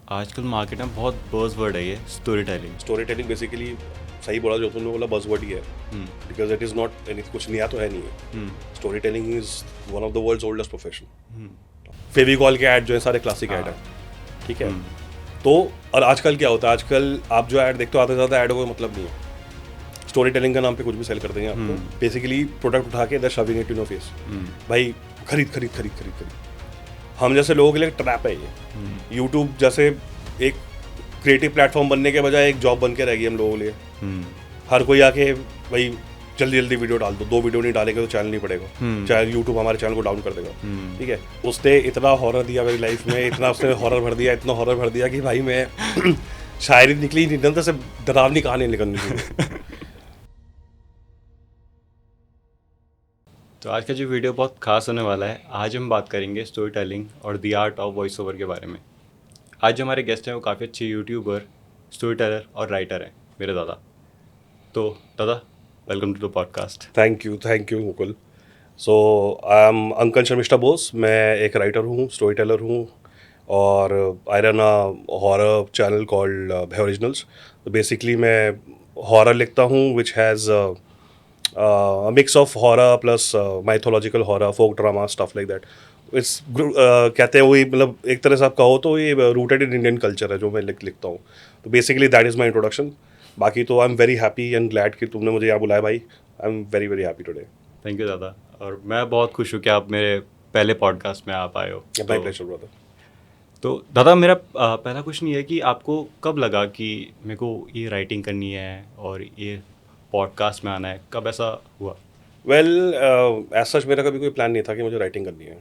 आजकल मार्केट में बहुत बज़वर्ड है ये storytelling. Storytelling basically सही बोला जो तुमने बोला बज़वर्ड ही है, because it is not any, कुछ नया तो है नहीं है। Storytelling is one of the world's oldest profession. Fevicol के ऐड जो है सारे क्लासिक ऐड है, ठीक है। तो और आजकल क्या होता है, आजकल आप जो ऐड देखते हो आते ज़्यादा ऐड का कोई मतलब नहीं है। स्टोरी टेलिंग का नाम पे कुछ भी सेल कर देंगे आपको। बेसिकली प्रोडक्ट उठा के they're shoving it in your face, भाई खरीद खरीद खरीद खरीद खरीद। हम जैसे लोगों के लिए ट्रैप है ये। यूट्यूब जैसे एक क्रिएटिव प्लेटफॉर्म बनने के बजाय एक जॉब बन के रह गई हम लोगों के लिए। हर कोई आके भाई जल्दी जल्दी वीडियो डाल दो वीडियो नहीं डालेंगे तो चैनल नहीं पड़ेगा, चाहे यूट्यूब हमारे चैनल को डाउन कर देगा, ठीक है। उसने इतना हॉरर दिया मेरी लाइफ में, इतना उसने हॉरर भर दिया, इतना हॉरर भर दिया कि भाई मैं शायरी निकली नहीं, से डरावनी कहानी निकलनी थी। तो आज का जो वीडियो बहुत खास होने वाला है। आज हम बात करेंगे स्टोरी टेलिंग और the art of voice over के बारे में। आज जो हमारे गेस्ट हैं वो काफ़ी अच्छे यूट्यूबर, स्टोरी टेलर और राइटर हैं, मेरे दादा। तो दादा, welcome to the podcast. Thank you Mukul. So I am Ankan Sharmishtha Bose. मैं एक राइटर हूँ, स्टोरी टेलर हूँ, और I run a horror channel called भय ओरिजिनल्स। बेसिकली मैं हॉरर लिखता हूँ which has a mix of horror plus mythological horror, folk drama, stuff like that. It's कहते हैं वही, मतलब एक तरह से आप कहो तो ये रूटेड इन इंडियन कल्चर है जो मैं लिखता हूँ। तो basically that is my introduction. बाकी तो आई am very happy and glad कि तुमने मुझे यहाँ बुलाया भाई। आई am very very happy today. Thank you दादा, और मैं बहुत खुश हूँ कि आप मेरे पहले पॉडकास्ट में आप आए हो। My pleasure brother. तो दादा, मेरा पहला क्वेश्चन ये है कि आपको कब लगा कि मेरे को ये राइटिंग करनी है और ये पॉडकास्ट में आना है, कब ऐसा हुआ? वेल एज सच मेरा कभी कोई प्लान नहीं था कि मुझे राइटिंग करनी है।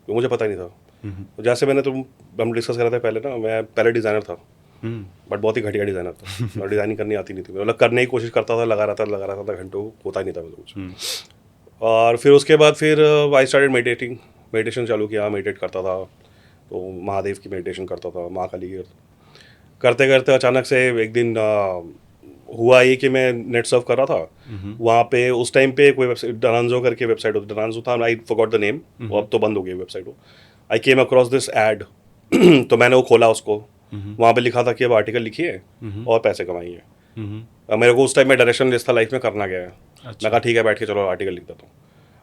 तो मुझे पता ही नहीं था। जैसे हम डिस्कस कर रहे थे पहले ना, मैं पहले डिज़ाइनर था, बट बहुत ही घटिया डिज़ाइनर था। और डिज़ाइनिंग करनी आती नहीं थी, मतलब करने की कोशिश करता था, लगा रहा था घंटों, होता ही नहीं था मुझे कुछ। और फिर उसके बाद फिर आई स्टार्टेड मेडिटेशन चालू किया, मेडिटेट करता था। तो महादेव की मेडिटेशन करता था, माँ काली की करते करते अचानक से एक दिन हुआ ये कि मैं नेट सर्फ कर रहा था। वहाँ पे उस टाइम पे कोई वेबसाइट डनांजो करके वेबसाइट होती, डनांजो था, आई फॉरगॉट द नेम, अब तो बंद हो गई वेबसाइट वो। आई केम अक्रॉस दिस एड। तो मैंने वो खोला उसको। वहाँ पे लिखा था कि अब आर्टिकल लिखिए और पैसे कमाइए। मेरे को उस टाइम में डायरेक्शन लेस था लाइफ में, करना क्या है। मैं कहा ठीक है, बैठ के चलो आर्टिकल लिख देता हूँ।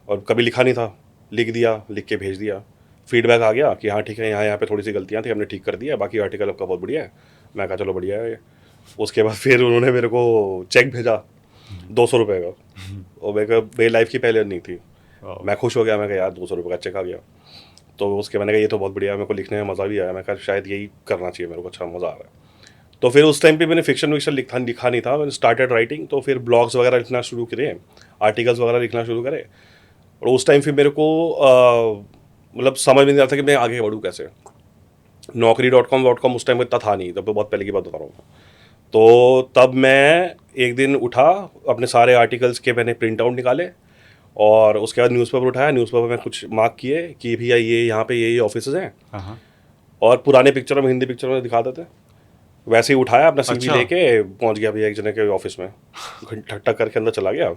और कभी लिखा नहीं था, लिख दिया, लिख के भेज दिया। फीडबैक आ गया कि हाँ ठीक है, यहाँ पे थोड़ी सी गलतियाँ थी, हमने ठीक कर दिया, बाकी आर्टिकल आपका बहुत बढ़िया है। मैं कहा चलो बढ़िया है। उसके बाद फिर उन्होंने मेरे को चेक भेजा 200 रुपये का, और मेरी लाइफ की पहले नहीं थी। मैं खुश हो गया, मैं कहा यार 200 रुपये का चेक आ गया। तो उसके मैंने कहा ये तो बहुत बढ़िया है, मेरे को लिखने में मज़ा भी आया। मैं कहा शायद यही करना चाहिए, मेरे को अच्छा मज़ा आ रहा है। तो फिर उस टाइम पे मैंने फिक्शन विक्शन लिखा नहीं था, मैंने स्टार्टेड राइटिंग। तो फिर ब्लॉग्स वगैरह लिखना शुरू करे, आर्टिकल्स वगैरह लिखना शुरू करे। और उस टाइम फिर मेरे को मतलब समझ में नहीं आता कि मैं आगे बढ़ूँ कैसे। naukri.com उस टाइम में इतना था नहीं, तब तो बहुत पहले की बात बता रहा हूँ। तो तब मैं एक दिन उठा, अपने सारे आर्टिकल्स के मैंने प्रिंट आउट निकाले, और उसके बाद न्यूज़पेपर उठाया। न्यूज़पेपर में कुछ मार्क किए कि भैया ये यहाँ पे ये ऑफिसेज हैं, और पुराने पिक्चर में, हिंदी पिक्चर में दिखा देते। वैसे ही उठाया, अपना सीवी लेके पहुँच गया भैया एक जने के ऑफिस में, ठक ठक करके अंदर चला गया।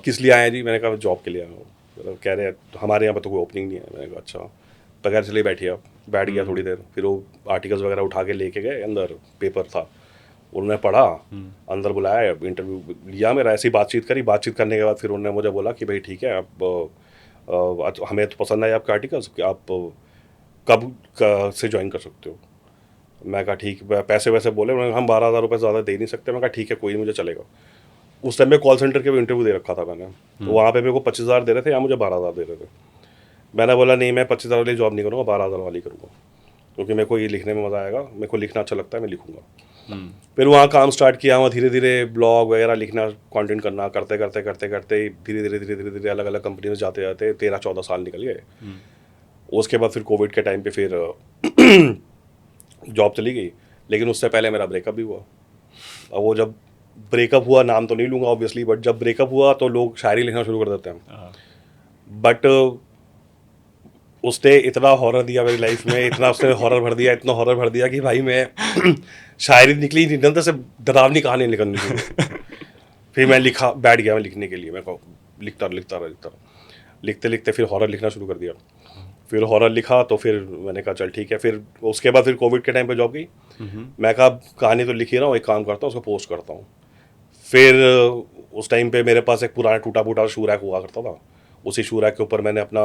किस लिए आए हैं जी? मैंने कहा जॉब के लिए आया हूँ। मतलब कह रहे हैं हमारे यहाँ पर तो कोई ओपनिंग नहीं है। मैंने कहा अच्छा। बगैर चले बैठिए आप। बैठ गया थोड़ी देर, फिर वो आर्टिकल्स वगैरह उठा के लेके गए अंदर, पेपर था, उन्होंने पढ़ा, अंदर बुलाया, इंटरव्यू लिया मेरा। ऐसी बातचीत करी। बातचीत करने के बाद फिर उन्होंने मुझे बोला कि भाई ठीक है, आप हमें तो पसंद आए आपके आर्टिकल्स, कि आप कब से ज्वाइन कर सकते हो। मैं कहा ठीक, पैसे वैसे बोले, हम 12,000 रुपये ज़्यादा दे नहीं सकते। मैं कहा ठीक है, कोई नहीं, मुझे चलेगा। उस टाइम में कॉल सेंटर के भी इंटरव्यू दे रखा था मैंने। तो वहाँ पे मेरे को 25,000 दे रहे थे, या मुझे 12,000 दे रहे थे। मैंने बोला नहीं, मैं 25,000 वाली जॉब नहीं करूँगा, 12,000 वाली करूँगा, क्योंकि मेरे को ये लिखने में मज़ा आएगा, मेरे को लिखना अच्छा लगता है, मैं लिखूँगा। फिर वहाँ काम स्टार्ट किया, वहाँ धीरे धीरे ब्लॉग वगैरह लिखना, कंटेंट करना, करते करते करते करते धीरे धीरे अलग अलग कंपनी में जाते जाते 13-14 साल निकल गए। उसके बाद फिर कोविड के टाइम पे फिर जॉब चली गई, लेकिन उससे पहले मेरा ब्रेकअप भी हुआ। अब वो जब ब्रेकअप हुआ, नाम तो नहीं लूँगा ऑब्वियसली, बट जब ब्रेकअप हुआ तो लोग शायरी लिखना शुरू कर देते हैं। बट उसने इतना हॉरर दिया मेरी लाइफ में, इतना उसने हॉरर भर दिया, इतना हॉरर भर दिया कि भाई मैं शायरी निकली नहीं, से डरावनी कहानी निकलनी थी। फिर मैं बैठ गया मैं लिखने के लिए। मैं को लिखता रहा। लिखते लिखते फिर हॉरर लिखना शुरू कर दिया। फिर हॉरर लिखा तो फिर मैंने कहा चल ठीक है। फिर उसके बाद फिर कोविड के टाइम पे जॉब गई। मैं कहा कहानी तो लिखी रहा हूँ, एक काम करता हूँ उसको पोस्ट करता हूँ। फिर उस टाइम पे मेरे पास एक पुराना टूटा फूटा शू रैक हुआ करता था। उसी शू रैक के ऊपर मैंने अपना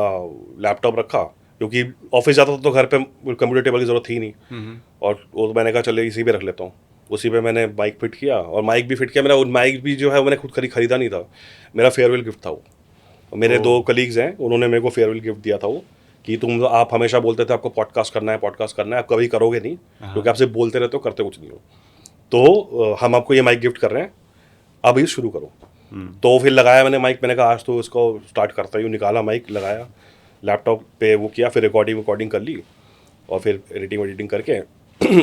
लैपटॉप रखा, क्योंकि ऑफिस जाता था तो घर पे कंप्यूटर टेबल की ज़रूरत थी नहीं। और वो मैंने कहा चले इसी पे रख लेता हूँ। उसी पे मैंने माइक फिट किया, और माइक भी फिट किया। मेरा माइक भी जो है मैंने खुद खरीदा नहीं था, मेरा फेयरवेल गिफ्ट था वो। मेरे दो कलीग्स हैं, उन्होंने मेरे को फेयरवेल गिफ्ट दिया था वो, कि आप हमेशा बोलते थे आपको पॉडकास्ट करना है, पॉडकास्ट करना है, आप कभी करोगे नहीं क्योंकि आप सिर्फ बोलते रहते हो, करते कुछ नहीं हो। तो हम आपको ये माइक गिफ्ट कर रहे हैं, अब ये शुरू करो। तो फिर लगाया मैंने माइक, मैंने कहा आज तो इसको स्टार्ट करता हूँ। निकाला माइक, लगाया लैपटॉप पे, वो किया, फिर रिकॉर्डिंग कर ली, और फिर एडिटिंग करके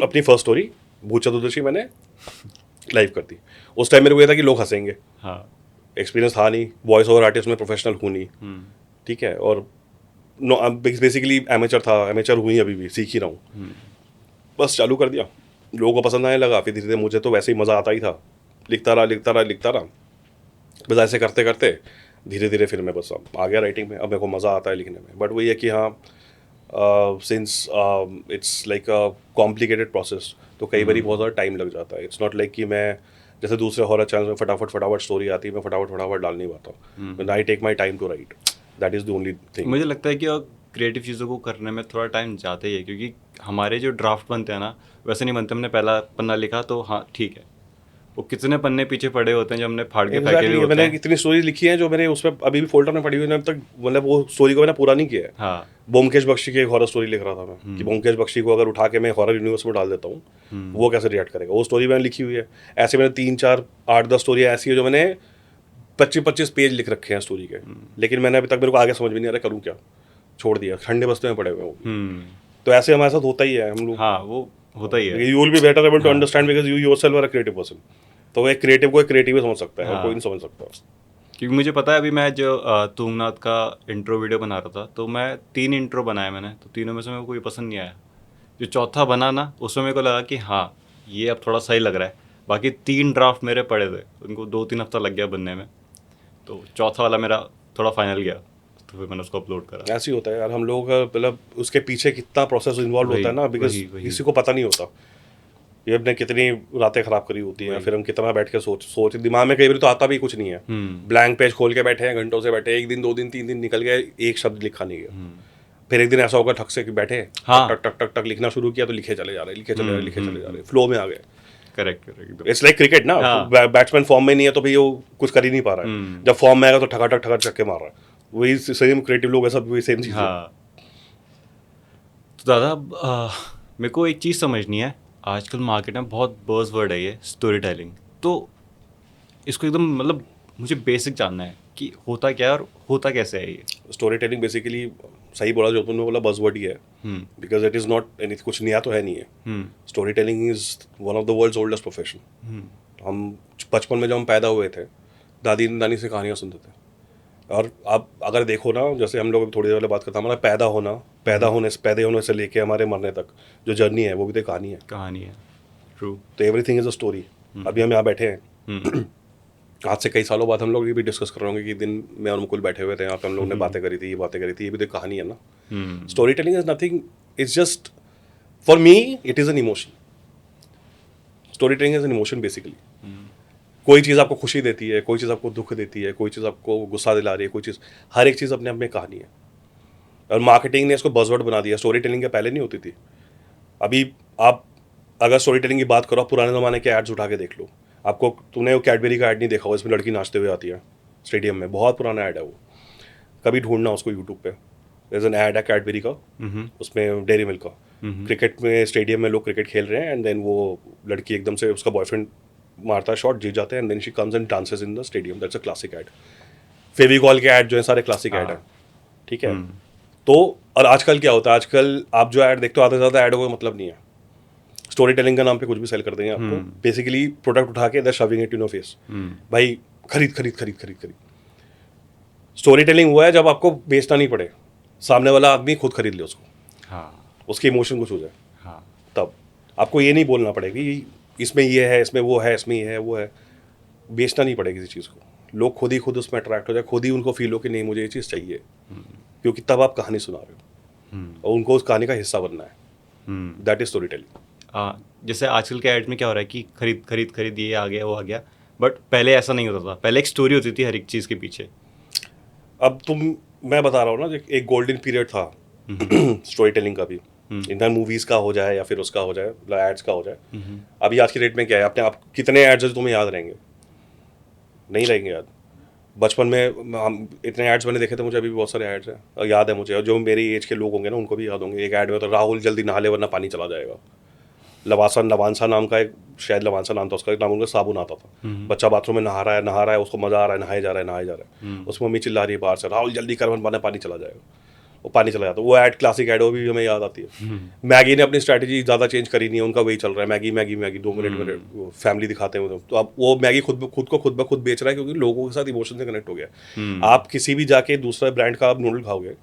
अपनी फर्स्ट स्टोरी भूत चतुर्दशी मैंने लाइव कर दी। उस टाइम मेरे को ये था कि लोग हंसेंगे। हाँ। एक्सपीरियंस था नहीं, वॉइस ओवर आर्टिस्ट में प्रोफेशनल हूँ नहीं, ठीक है। और बेसिकली एमेचर था, एमेचर हुई अभी भी सीख ही रहा हूँ। बस चालू कर दिया, लोगों को पसंद आने लगा। फिर धीरे धीरे मुझे तो वैसे ही मज़ा आता ही था, लिखता रहा। बस ऐसे करते करते धीरे धीरे फिर मैं बस आ गया राइटिंग में। अब मेरे को मज़ा आता है लिखने में। बट वही है कि हाँ, since it's like a complicated process, तो कई बार बहुत ज़्यादा टाइम लग जाता है। इट्स नॉट लाइक कि मैं जैसे दूसरे हॉरर चैनल में फटाफट स्टोरी आती है, मैं फटाफट डाल नहीं पाता। I take my time to write, that is the only thing. मुझे लगता है कि क्रिएटिव चीज़ों को करने में थोड़ा टाइम जाता ही है, क्योंकि हमारे जो ड्राफ्ट बनते हैं ना वैसे नहीं बनते। हमने पहला पन्ना लिखा तो हाँ ठीक है, वो कितने पन्ने पीछे पड़े होते हैं जो हमने फाड़ के फेंके भी होते मैंने हैं। इतनी स्टोरीज लिखी हैं जो मेरे उसमें अभी भी फोल्डर में पड़ी हुई है, अब तक मतलब वो स्टोरी को मैंने पूरा नहीं किया है। हाँ। ब्योमकेश बख्शी की एक हॉरर स्टोरी लिख रहा था मैं, कि ब्योमकेश बख्शी को अगर उठा के मैं हॉरर यूनिवर्स में डाल देता हूँ वो कैसे रिएक्ट करेगा, वो स्टोरी मैंने लिखी हुई है। ऐसे मैंने 3-4-8-10 स्टोरी ऐसी है जो मैंने 25-25 पेज लिख रखे हैं स्टोरी के, लेकिन मैंने अभी तक मेरे को आगे समझ में नहीं आ रहा करूँ क्या, छोड़ दिया, ठंडे बस्ते में पड़े हुए वो। तो ऐसे हमारे साथ होता ही है हम लोग। हाँ, वो होता ही है। You will be better able to understand because you yourself are a creative person. तो एक क्रिएटिव को एक क्रिएटिव ही समझ सकता है, और कोई नहीं समझ सकता। क्योंकि मुझे पता है, अभी मैं जो तुंगनाथ का इंट्रो वीडियो बना रहा था, तो मैं 3 इंट्रो बनाए मैंने, तो तीनों में से मेरे को कोई पसंद नहीं आया। जो चौथा बना ना, उसमें मेरे को लगा कि हाँ ये अब थोड़ा सही लग रहा है। बाकी 3 ड्राफ्ट मेरे पड़े थे, उनको 2-3 हफ्ता लग गया बनने में, तो चौथा वाला मेरा थोड़ा फाइनल गया, तो फिर मैंने उसको अपलोड करा। ऐसे ही होता है यार, हम लोग मतलब उसके पीछे कितना प्रोसेस इन्वॉल्व होता है ना, बिकॉज किसी को पता नहीं होता ये अपने कितनी रातें खराब करी होती हैं। फिर हम कितना बैठ के सोच दिमाग में कई बार तो आता भी कुछ नहीं है। ब्लैंक पेज खोल के बैठे हैं, घंटों से बैठे, 1 दिन 2 दिन 3 दिन निकल गए, एक शब्द लिखा नहीं गया। फिर एक दिन ऐसा होगा ठक से कि बैठे, हाँ। टक टक टक टक लिखना शुरू किया, तो लिखे चले जा रहे, फ्लो में आ गए। करेक्ट। इट्स लाइक क्रिकेट ना, बैट्समैन फॉर्म में नहीं है तो भाई वो कुछ कर ही नहीं पा रहा है। जब फॉर्म में आएगा तो ठका छक्के मार रहा है। वही सेम क्रिएटिव लोग ऐसा, वही सेम चीज़ है। तो दादा, मेरे को एक चीज़ समझनी है, आजकल मार्केट में बहुत बज़ वर्ड है ये स्टोरी टेलिंग, तो इसको एकदम मतलब मुझे बेसिक जानना है कि होता क्या है और होता कैसे है ये। स्टोरी टेलिंग बेसिकली, सही बोला जो तुमने बोला, बज़वर्ड ही है, because it is not any, कुछ नया तो है नहीं है। Storytelling is one of the world's oldest profession. हम बचपन में जब हम पैदा हुए थे, दादी नानी से कहानियाँ सुनते थे। और आप अगर देखो ना, जैसे हम लोग थोड़ी देर पहले बात करते हैं, हमारा पैदा होने से लेके हमारे मरने तक जो जर्नी है वो भी तो कहानी है। ट्रू। तो एवरीथिंग इज़ अ स्टोरी। अभी हम यहाँ बैठे हैं, आज से कई सालों बाद हम लोग ये भी डिस्कस कर रहे होंगे कि दिन में और मुकुल बैठे हुए थे, यहाँ पे हम लोग ने बातें करी थी, ये भी तो कहानी है ना। Story telling is nothing, it's just, for me it is an emotion. Story telling is an emotion basically. कोई चीज़ आपको खुशी देती है, कोई चीज़ आपको दुख देती है, कोई चीज़ आपको गुस्सा दिला रही है, कोई चीज़, हर एक चीज़ अपने आप में कहानी है। और मार्केटिंग ने इसको बज़वर्ड बना दिया। स्टोरी टेलिंग के पहले नहीं होती थी। अभी आप अगर स्टोरी टेलिंग की बात करो, पुराने ज़माने के एड्स उठा के देख लो, आपको, तूने वो कैडबेरी का ऐड नहीं देखा हो, इसमें लड़की नाचते हुए आती है स्टेडियम में, बहुत पुराना ऐड है वो, कभी ढूंढना उसको यूट्यूब पे। देयर इज एन ऐड है कैडबेरी का, उसमें डेयरी मिल्क का, क्रिकेट में स्टेडियम में लोग क्रिकेट खेल रहे हैं, एंड देन वो लड़की एकदम से उसका बॉयफ्रेंड मारता है शॉट, जीत जाते हैं, and then she comes and dances in the stadium. That's a classic ad. Fevicol के ऐड जो है सारे क्लासिक ऐड है, ठीक है। तो और आजकल क्या होता है, आजकल आप जो ऐड देखते हो, आधे से ज़्यादा ऐड को मतलब नहीं है। स्टोरी टेलिंग का नाम पे कुछ भी सेल कर देंगे आपको। बेसिकली प्रोडक्ट उठा के they shoving it in your face, भाई खरीद। स्टोरी टेलिंग हुआ है जब आपको बेचना नहीं पड़े, सामने वाला आदमी खुद खरीद ले उसको, उसके इमोशन कुछ हो जाए, तब आपको ये नहीं बोलना पड़ेगा कि इसमें ये है, इसमें वो है, इसमें ये है, वो है। बेचना नहीं पड़ेगा किसी चीज़ को, लोग खुद उसमें अट्रैक्ट हो जाए, खुद ही उनको फील हो कि नहीं मुझे ये चीज़ चाहिए, क्योंकि तब आप कहानी सुना रहे हो। और उनको उस कहानी का हिस्सा बनना है। That is story telling. जैसे आजकल के एड में क्या हो रहा है कि खरीद खरीद खरीद, ये आ गया वो आ गया, बट पहले ऐसा नहीं होता था। पहले एक स्टोरी होती थी हर एक चीज़ के पीछे। अब मैं बता रहा हूँ ना, एक गोल्डन पीरियड था स्टोरी टेलिंग का भी, इधर मूवीज का हो जाए या फिर उसका हो जाए, मतलब एड्स का हो जाए। अभी आज की डेट में क्या है, अपने आप कितने एड्स है जो तुम्हें याद रहेंगे? नहीं रहेंगे याद। बचपन में हम इतने एड्स मैंने देखे थे, मुझे अभी भी बहुत सारे एड्स हैं और याद है मुझे, और जो मेरी एज के लोग होंगे ना उनको भी याद होंगे। एक ऐड में तो राहुल जल्दी नहा ले वरना पानी चला जाएगा। लवासा नाम का एक, शायद लवासा नाम था उसका, एक नाम उनका साबुन आता था। बच्चा बाथरूम में नहा रहा है, उसको मजा आ रहा है, नहाए जा रहा है। उसमें मम्मी चिल्ला रही है बाहर से, राहुल जल्दी कर वरना पानी चला जाएगा। वो पानी चला जाता है। वो ऐड क्लासिक ऐड, वो भी हमें याद आती है। मैगी ने अपनी स्ट्रैटेजी ज़्यादा चेंज करी नहीं है, उनका वही चल रहा है, मैगी मैगी मैगी, 2 मिनट में फैमिली दिखाते हैं। तो अब वो मैगी खुद को खुद बेच रहा है, क्योंकि लोगों के साथ इमोशन से कनेक्ट हो गया। आप किसी भी जाके दूसरे ब्रांड का आप नूडल खाओगे,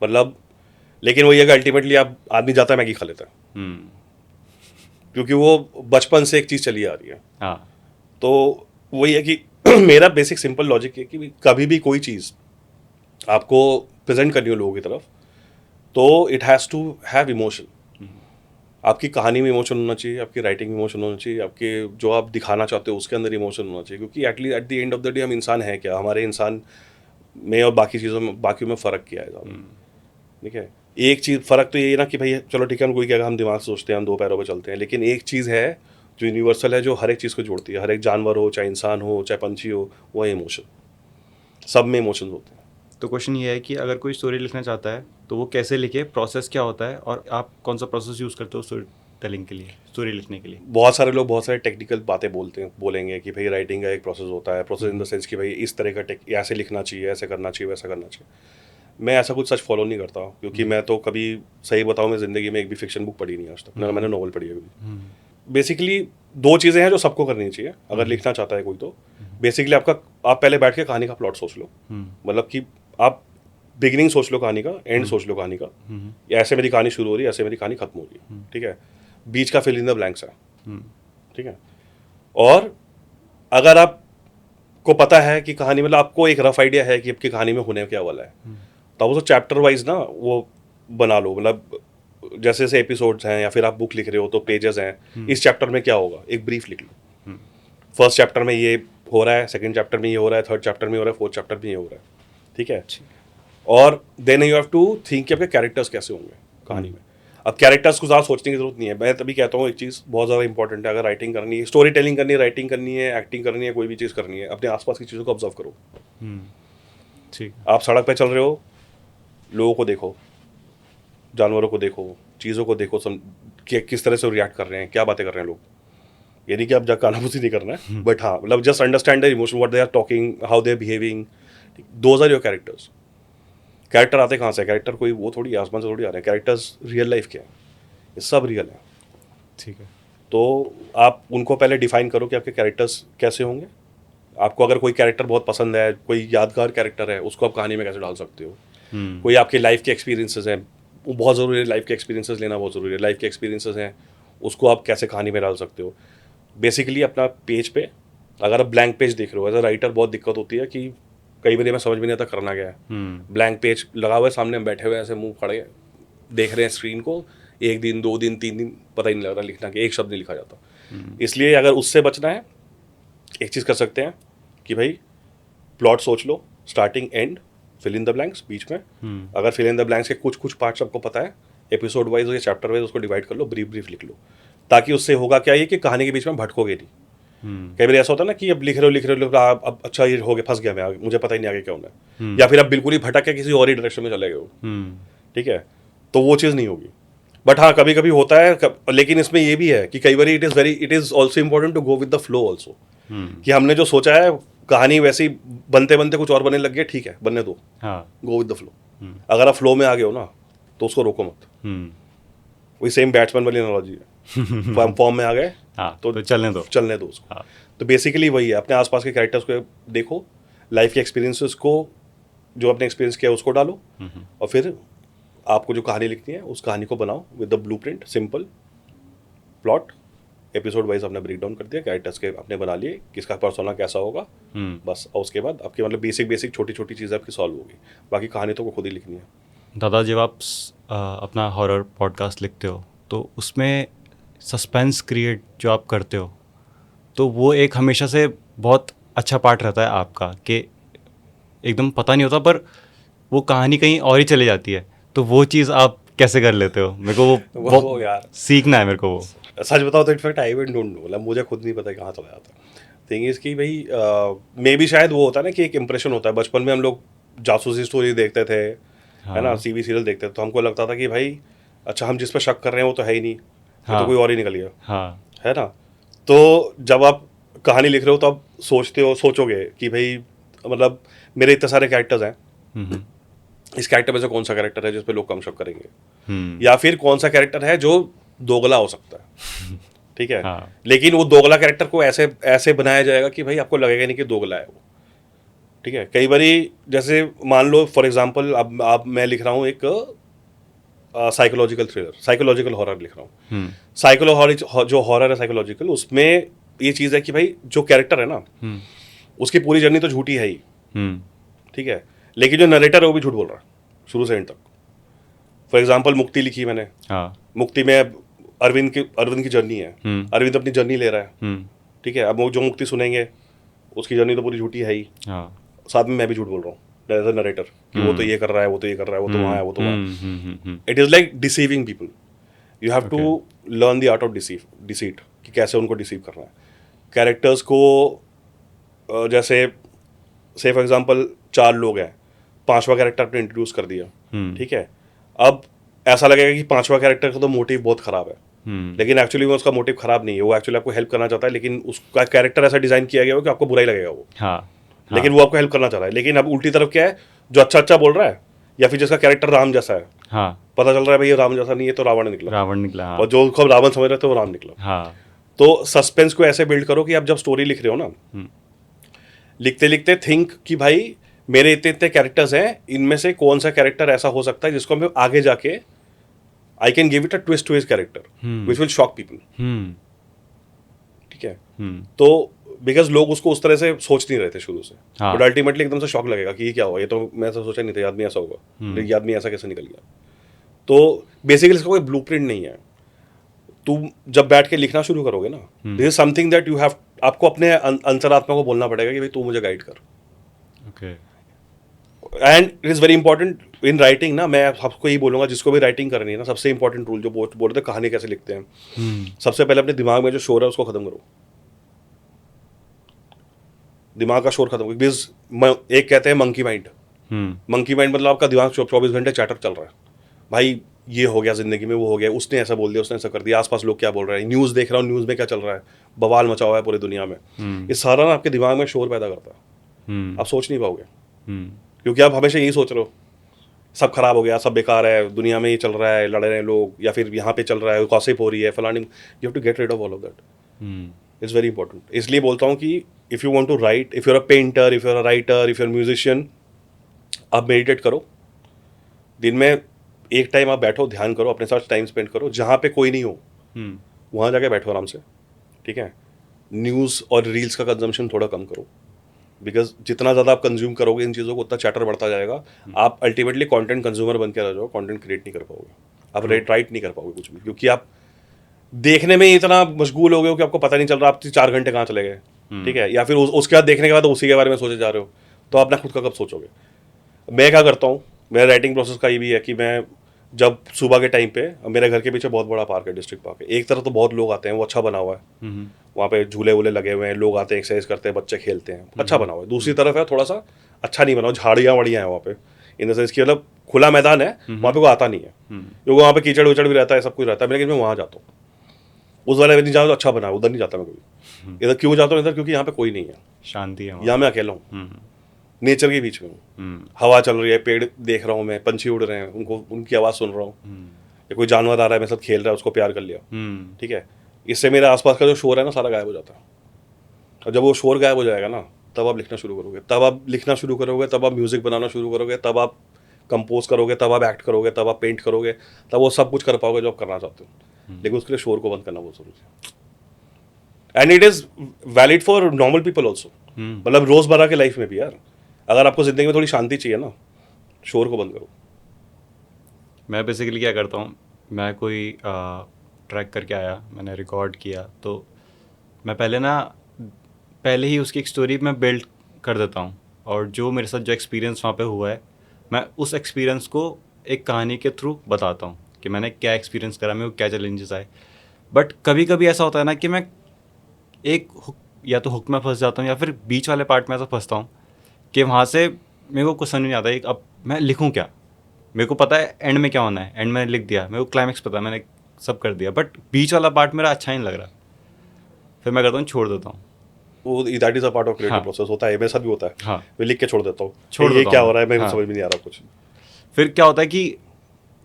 मतलब, लेकिन वही है कि अल्टीमेटली आप आदमी जाता है मैगी खा लेता है, क्योंकि वो बचपन से एक चीज़ चली आ रही है। हाँ। तो वही है कि मेरा बेसिक सिंपल लॉजिक है कि कभी भी कोई चीज़ आपको प्रेजेंट करनी हो लोगों की तरफ, तो it has to have emotion. आपकी कहानी में इमोशन होना चाहिए, आपकी राइटिंग में इमोशन होना चाहिए, आपके जो आप दिखाना चाहते हो उसके अंदर इमोशन होना चाहिए। क्योंकि at least at the end of the day हम इंसान हैं क्या, हमारे इंसान में और बाकी चीज़ों में, बाकी में फ़र्क क्या है ज़्यादा? ठीक है, एक चीज़ फ़र्क तो यही ना कि भाई चलो ठीक है, हम कोई कहेगा हम दिमाग से सोचते हैं, हम 2 पैरों पर चलते हैं, लेकिन एक चीज़ है जो यूनिवर्सल है, जो हर एक चीज़ को जोड़ती है। हर एक जानवर हो, चाहे इंसान हो, चाहे पंछी हो, वो है इमोशन। सब में इमोशंस होते हैं। तो क्वेश्चन ये है कि अगर कोई स्टोरी लिखना चाहता है तो वो कैसे लिखे, प्रोसेस क्या होता है, और आप कौन सा प्रोसेस यूज़ करते हो स्टोरी टेलिंग के लिए, स्टोरी लिखने के लिए? बहुत सारे लोग बहुत सारे टेक्निकल बातें बोलेंगे कि भाई राइटिंग का एक प्रोसेस होता है, प्रोसेस इन द सेंस कि भाई इस तरह का ऐसे लिखना चाहिए, ऐसे करना चाहिए, वैसा करना चाहिए। मैं ऐसा कुछ सच फॉलो नहीं करता हूँ, क्योंकि मैं तो कभी, सही बताऊँ, मैं ज़िंदगी में एक भी फिक्शन बुक पढ़ी नहीं आज तक, ना मैंने नॉवल पढ़ी है कभी। बेसिकली 2 चीज़ें हैं जो सबको करनी चाहिए अगर लिखना चाहता है कोई। तो बेसिकली आप पहले बैठ के कहानी का प्लॉट सोच लो, मतलब कि आप बिगिनिंग सोच लो कहानी का, एंड सोच लो कहानी का, या ऐसे मेरी कहानी शुरू हो रही है, ऐसे मेरी कहानी खत्म हो रही है, ठीक है। बीच का फिल इन द ब्लैंक्स है, ठीक है। और अगर आपको पता है कि कहानी, मतलब आपको एक रफ आइडिया है कि आपकी कहानी में होने क्या वाला है, तो आप उसे चैप्टर वाइज ना वो बना लो। मतलब जैसे जैसे एपिसोड्स हैं, या फिर आप बुक लिख रहे हो तो पेजेस हैं, इस चैप्टर में क्या होगा, एक ब्रीफ लिख लो। फर्स्ट चैप्टर में ये हो रहा है, सेकंड चैप्टर में ये हो रहा है, थर्ड चैप्टर में हो रहा है, फोर्थ चैप्टर में ये हो रहा है, ठीक है। और then you have to think कि आपके कैरेक्टर्स कैसे होंगे कहानी में। अब कैरेक्टर्स को ज़्यादा सोचने की जरूरत नहीं है। मैं तभी कहता हूँ एक चीज़ बहुत ज़्यादा इंपॉर्टेंट है, अगर राइटिंग करनी है, स्टोरी टेलिंग करनी है, राइटिंग करनी है, एक्टिंग करनी है, कोई भी चीज़ करनी है, अपने आसपास की चीज़ों को ऑब्जर्व करो। ठीक। आप सड़क पे चल रहे हो, लोगों को देखो, जानवरों को देखो, चीज़ों को देखो, किस तरह से रिएक्ट कर रहे हैं, क्या बातें कर रहे हैं लोग। ये नहीं कि आप जाकर कानाफूसी नहीं करना है, बट हाँ, मतलब just understand the emotion, what they are talking, how they are behaving. Those are your characters. Character आते कहाँ से? कैरेक्टर कोई वो थोड़ी आसमान से थोड़ी आ रहे हैं। कैरेक्टर्स रियल लाइफ के हैं, ये सब रियल है। ठीक है। तो आप उनको पहले डिफाइन करो कि आपके कैरेक्टर्स कैसे होंगे। आपको अगर कोई कैरेक्टर बहुत पसंद है, कोई यादगार कैरेक्टर है, उसको आप कहानी में कैसे डाल सकते हो। कोई आपके लाइफ के एक्सपीरियंसेस हैं, वो बहुत ज़रूरी है, लाइफ के एक्सपीरियंसेस लेना बहुत ज़रूरी है। लाइफ के एक्सपीरियंसेस हैं, उसको आप कैसे कहानी में डाल सकते हो। बेसिकली अपना पेज पे, अगर आप ब्लैंक पेज देख रहे हो, एज अ राइटर बहुत दिक्कत होती है कि कई बार मैं समझ में नहीं आता करना क्या है। ब्लैंक पेज लगा हुआ है सामने, हम बैठे हुए ऐसे मुंह खड़े देख रहे हैं स्क्रीन को, 1 दिन 2 दिन 3 दिन पता ही नहीं लग रहा लिखना, कि एक शब्द नहीं लिखा जाता। इसलिए अगर उससे बचना है, एक चीज़ कर सकते हैं कि भाई प्लॉट सोच लो, starting end, fill in the blanks बीच में। अगर फिल इन द ब्लैंक्स के कुछ पार्ट्स आपको पता है, एपिसोड वाइज या चैप्टर वाइज उसको डिवाइड कर लो, ब्रीफ लिख लो, ताकि उससे होगा क्या, ये कि कहानी के बीच में भटकोगे नहीं। कई बार ऐसा होता है ना कि अब लिख रहे हो, अब अच्छा ये हो गया, फंस गया मैं आगे, मुझे पता ही नहीं आगे क्या होना है, या फिर अब बिल्कुल ही भटक के किसी और ही डायरेक्शन में चले गए हो, ठीक है, तो वो चीज़ नहीं होगी। बट हाँ, कभी कभी होता है, लेकिन इसमें ये भी है कि कई बार it is also important to go with the flow also, कि हमने जो सोचा है कहानी वैसी बनते बनते कुछ और बनने लग गया, ठीक है, बनने दो, गो विद द फ्लो। अगर आप फ्लो में आ गए हो ना, तो उसको रोको मत। वही सेम बैट्समैन वाली एनालॉजी है, फॉर्म में आ गए तो चलने दो उसको। तो बेसिकली वही है, अपने आसपास के कैरेक्टर्स को देखो, लाइफ के एक्सपीरियंसेस को, जो आपने एक्सपीरियंस किया उसको डालो, और फिर आपको जो कहानी लिखनी है उस कहानी को बनाओ with the blueprint, simple plot, episode wise आपने ब्रेक डाउन कर दिया, कैरेक्टर्स के आपने बना लिए, किसका पर्सोना कैसा होगा, बस। और उसके बाद आपकी मतलब बेसिक छोटी छोटी चीज़ें आपकी सॉल्व होगी, बाकी कहानी तो को खुद ही लिखनी है। दादा जब आप अपना हॉरर पॉडकास्ट लिखते हो तो उसमें सस्पेंस क्रिएट जो आप करते हो तो वो एक हमेशा से बहुत अच्छा पार्ट रहता है आपका कि एकदम पता नहीं होता पर वो कहानी कहीं और ही चली जाती है, तो वो चीज़ आप कैसे कर लेते हो? मेरे को वो यार सीखना है मेरे को वो। सच बताओ तो in fact I even don't know, मतलब मुझे खुद नहीं पता कहाँ चला जाता है। थिंग इज कि भाई मे भी शायद वो होता है ना कि एक इंप्रेशन होता है। बचपन में हम लोग जासूसी स्टोरी देखते थे, है ना, हाँ सीवी सीरियल देखते थे, तो हमको लगता था कि भाई अच्छा हम जिस पर शक कर रहे हैं वो तो है ही नहीं, वो तो हाँ कोई और ही निकल गया, हाँ है ना। तो जब आप कहानी लिख रहे हो तो आप सोचोगे कि भाई मतलब मेरे इतने सारे कैरेक्टर्स हैं, हम्म इस कैरेक्टर में से कौन सा कैरेक्टर है जिस पे लोग कम शक करेंगे, हम्म या फिर कौन सा कैरेक्टर है जो दोगला हो सकता है, ठीक है। हाँ लेकिन वो दोगला कैरेक्टर को ऐसे ऐसे बनाया जाएगा कि भाई आपको लगेगा नहीं कि दोगला है वो, ठीक है। कई बारी जैसे मान लो फॉर एग्जांपल अब मैं लिख रहा हूँ एक साइकोलॉजिकल थ्रिलर, साइकोलॉजिकल हॉरर लिख रहा हूँ। साइकोलॉजिकल जो हॉरर है साइकोलॉजिकल, उसमें ये चीज़ है कि भाई जो कैरेक्टर है ना हम्म उसकी पूरी जर्नी तो झूठी है ही, हम्म ठीक है, लेकिन जो नरेटर है वो भी झूठ बोल रहा है शुरू से एंड तक। फॉर एग्जांपल मुक्ति लिखी मैंने, हाँ मुक्ति में अरविंद की जर्नी है, अरविंद अपनी जर्नी ले रहा है, हम्म ठीक है। अब वो जो मुक्ति सुनेंगे उसकी जर्नी तो पूरी झूठी है ही, हाँ साथ में मैं भी झूठ बोल रहा हूँ एज अ नरेटर कि वो तो ये कर रहा है, वो तो ये कर रहा है, वो तो वहाँ है, वो तो वहाँ है। It is like deceiving people. You have to learn the art of deceit कि कैसे उनको डिसीव करना है। कैरेक्टर्स को जैसे से फॉर एग्जांपल 4 लोग हैं, 5वां कैरेक्टर आपने इंट्रोड्यूस कर दिया, ठीक है। अब ऐसा लगेगा कि 5वां कैरेक्टर का तो मोटिव बहुत खराब है, लेकिन एक्चुअली में उसका मोटिव खराब नहीं है, वो एक्चुअली आपको हेल्प करना चाहता है, लेकिन उसका कैरेक्टर ऐसा डिजाइन किया गया हो कि आपको बुरा ही लगेगा वो, हाँ लेकिन वो आपको हेल्प करना चाह रहा है। लेकिन अब उल्टी तरफ क्या है, जो अच्छा अच्छा बोल रहा है या फिर जिसका कैरेक्टर राम जैसा है, हाँ पता चल रहा है भाई ये राम जैसा नहीं है तो रावण निकला, रावण निकला। हाँ और जो उसको रावण समझ रहे थे वो राम निकला। हाँ तो सस्पेंस को ऐसे बिल्ड करो कि आप जब स्टोरी लिख रहे हो ना, लिखते लिखते थिंक कि भाई मेरे इतने इतने कैरेक्टर्स हैं, इनमें से कौन सा कैरेक्टर ऐसा हो सकता है जिसको मैं आगे जाके I can give it a twist to his character which will shock people, ठीक है। तो बिकॉज लोग उसको उस तरह से सोच नहीं रहे थे शुरू से, हाँ। बट अल्टीमेटली एकदम से शॉक लगेगा कि ये क्या हुआ, ये तो मैं ऐसा सोचा नहीं था, ये आदमी ऐसा होगा, ये आदमी ऐसा कैसे निकल गया। तो बेसिकली इसका कोई ब्लूप्रिंट नहीं है। तुम जब बैठ के लिखना शुरू करोगे ना, this is something that you have, आपको अपने अंतरात्मा को बोलना पड़ेगा कि भाई तू मुझे गाइड कर। Okay and it is very important in writing ना, मैं सबको यही बोलूंगा जिसको भी राइटिंग करनी है ना, सबसे इंपॉर्टेंट रूल जो बोल रहे थे कहानी कैसे लिखते हैं, सबसे पहले अपने दिमाग में जो शोर है उसको खत्म करो, दिमाग का शोर खत्म करो। बिकॉज एक कहते हैं मंकी माइंड, मंकी माइंड मतलब आपका दिमाग 24 घंटे चैटर चल रहा है, भाई ये हो गया जिंदगी में, वो हो गया, उसने ऐसा बोल दिया, उसने ऐसा कर दिया, आसपास लोग क्या बोल रहे हैं, न्यूज़ देख रहा हूँ, न्यूज़ में क्या चल रहा है, बवाल मचा हुआ है पूरी दुनिया में। ये सारा ना आपके दिमाग में शोर पैदा करता है, आप सोच नहीं पाओगे, क्योंकि आप हमेशा यही सोच रहे हो सब खराब हो गया, सब बेकार है, दुनिया में ये चल रहा है, लड़ रहे हैं लोग, या फिर यहाँ पे चल रहा है, गॉसिप हो रही है, फलानी। You have to get rid of all of that. It's very important. इसलिए बोलता हूँ कि if you want to write, if you are a painter, if you are a writer, if you are musician, आप meditate करो। दिन में एक time आप बैठो, ध्यान करो, अपने साथ टाइम स्पेंड करो, जहाँ पे कोई नहीं हो वहाँ जाके बैठो आराम से, ठीक है। न्यूज़ और रील्स का कंजम्पशन थोड़ा कम करो, बिकॉज जितना ज़्यादा आप कंज्यूम करोगे इन चीज़ों को उतना चैटर बढ़ता जाएगा। आप अल्टीमेटली कंटेंट कंज्यूमर बन के रह जाओ, कंटेंट क्रिएट नहीं कर पाओगे, आप राइट नहीं कर पाओगे कुछ भी, क्योंकि आप देखने में इतना मशगूल हो गए हो कि आपको पता नहीं चल रहा आप 4 घंटे कहाँ चले गए, ठीक है। या फिर उसके बाद देखने के बाद उसी के बारे में सोचे जा रहे हो, तो अपना खुद का कब सोचोगे। मैं क्या करता हूँ, मेरा राइटिंग प्रोसेस का ये भी है कि मैं जब सुबह के टाइम पे, मेरे घर के पीछे बहुत बड़ा पार्क है, डिस्ट्रिक्ट पार्क है, एक तरफ तो बहुत लोग आते हैं, वो अच्छा बना हुआ है, वहाँ पे झूले वूले लगे हुए हैं, लोग आते हैं, एक्सरसाइज करते हैं, बच्चे खेलते हैं, अच्छा बना हुआ है। दूसरी तरफ है थोड़ा सा अच्छा नहीं बना हुआ, झाड़ियाँ वड़ियाँ हैं वहाँ पे, इन द सेंस कि मतलब खुला मैदान है, वहाँ पे कोई आता नहीं है, क्योंकि वहाँ पे कीचड़ उचड़ भी रहता है, सब कुछ रहता है, लेकिन मैं वहाँ जाता हूँ, उस वाले में नहीं जाता, अच्छा बना है, उधर नहीं जाता मैं कभी। इधर क्यों जाता हूँ इधर, क्योंकि यहाँ पे कोई नहीं है, शांति है यहाँ मैं अकेला हूँ, नेचर के बीच में हूँ, हवा चल रही है, पेड़ देख रहा हूँ मैं, पंछी उड़ रहे हैं, उनकी आवाज़ सुन रहा हूँ, या कोई जानवर आ रहा है मेरे साथ खेल रहा है, उसको प्यार कर लिया, ठीक है। इससे मेरे आसपास का जो शोर है ना सारा गायब हो जाता है, और जब वो शोर गायब हो जाएगा ना, तब आप लिखना शुरू करोगे, तब आप लिखना शुरू करोगे, तब आप म्यूज़िक बनाना शुरू करोगे, तब आप कंपोज करोगे, तब आप एक्ट करोगे, तब आप पेंट करोगे, तब वो सब कुछ कर पाओगे जो आप करना चाहते हो। लेकिन उसके लिए शोर को बंद करना बहुत जरूरी है, and it is valid for normal people also, मतलब रोज़मर्रा के लाइफ में भी यार, अगर आपको ज़िंदगी में थोड़ी शांति चाहिए ना, शोर को बंद करो, मैं बेसिकली क्या करता हूँ, मैं कोई ट्रैक करके आया, मैंने रिकॉर्ड किया, तो मैं पहले ही उसकी एक स्टोरी मैं बिल्ड कर देता हूँ, और जो मेरे साथ जो एक्सपीरियंस वहाँ पे हुआ है, मैं उस एक्सपीरियंस को एक कहानी के थ्रू बताता हूँ कि मैंने क्या एक्सपीरियंस करा, मेरे को क्या चैलेंजेस आए. बट कभी कभी ऐसा होता है ना कि मैं या तो हुक में फंस जाता हूँ, या फिर बीच वाले पार्ट में ऐसा फंसता हूँ कि वहाँ से मेरे को कुछ समझ नहीं आता है अब मैं लिखूँ क्या. मेरे को पता है एंड में क्या होना है, एंड मैंने लिख दिया, मेरे को क्लाइमेक्स पता है, मैंने सब कर दिया, बट बीच वाला पार्ट मेरा अच्छा नहीं लग रहा. फिर मैं करता हूँ, छोड़ देता हूँ. वो that is a part of creative हाँ. प्रोसेस होता है, मेरे साथ भी होता है. हाँ. मैं लिख के छोड़ देता हूँ, छोड़ ये देता क्या हूँ हो मैं. रहा है, मेरे को हाँ. समझ में नहीं आ रहा कुछ. फिर क्या होता है कि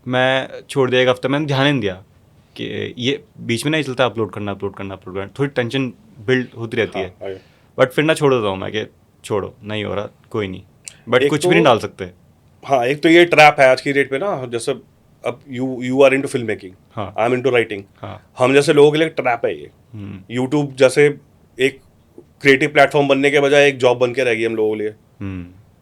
मैं छोड़ दिया, एक हफ्ते मैंने ध्यान ही नहीं दिया कि ये बीच में नहीं चलता अपलोड करना, थोड़ी टेंशन बिल्ड होती रहती हाँ है. आगे. बट फिर ना छोड़ देता हूँ मैं कि छोड़ो, नहीं हो रहा, कोई नहीं. बट एक कुछ तो भी नहीं डाल सकते. हाँ, एक तो ये ट्रैप है आज की डेट पे ना, जैसे अब you are into film making, हाँ. I am into writing. हाँ. हम जैसे लोगों के लिए ट्रैप है ये. यूट्यूब जैसे एक क्रिएटिव प्लेटफॉर्म बनने के बजाय एक जॉब बन के रह गई हम लोगों के लिए.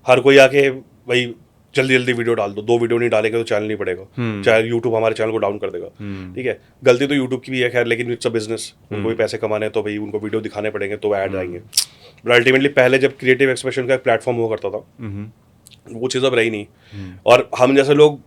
हर कोई आके भाई जल्दी जल्दी वीडियो डाल दो, 2 वीडियो नहीं डालेंगे तो चैनल नहीं पड़ेगा, चाहे यूट्यूब हमारे चैनल को डाउन कर देगा. ठीक है, गलती तो यूट्यूब की भी है खैर, लेकिन इट्स अ बिजनेस, उनको भी पैसे कमाने हैं, तो भाई उनको वीडियो दिखाने पड़ेंगे, तो ऐड आएंगे. बट अल्टीमेटली पहले जब क्रिएटिव एक्सप्रेशन का एक प्लेटफॉर्म हुआ करता था, वो चीज़ अब रही नहीं. और हम जैसे लोग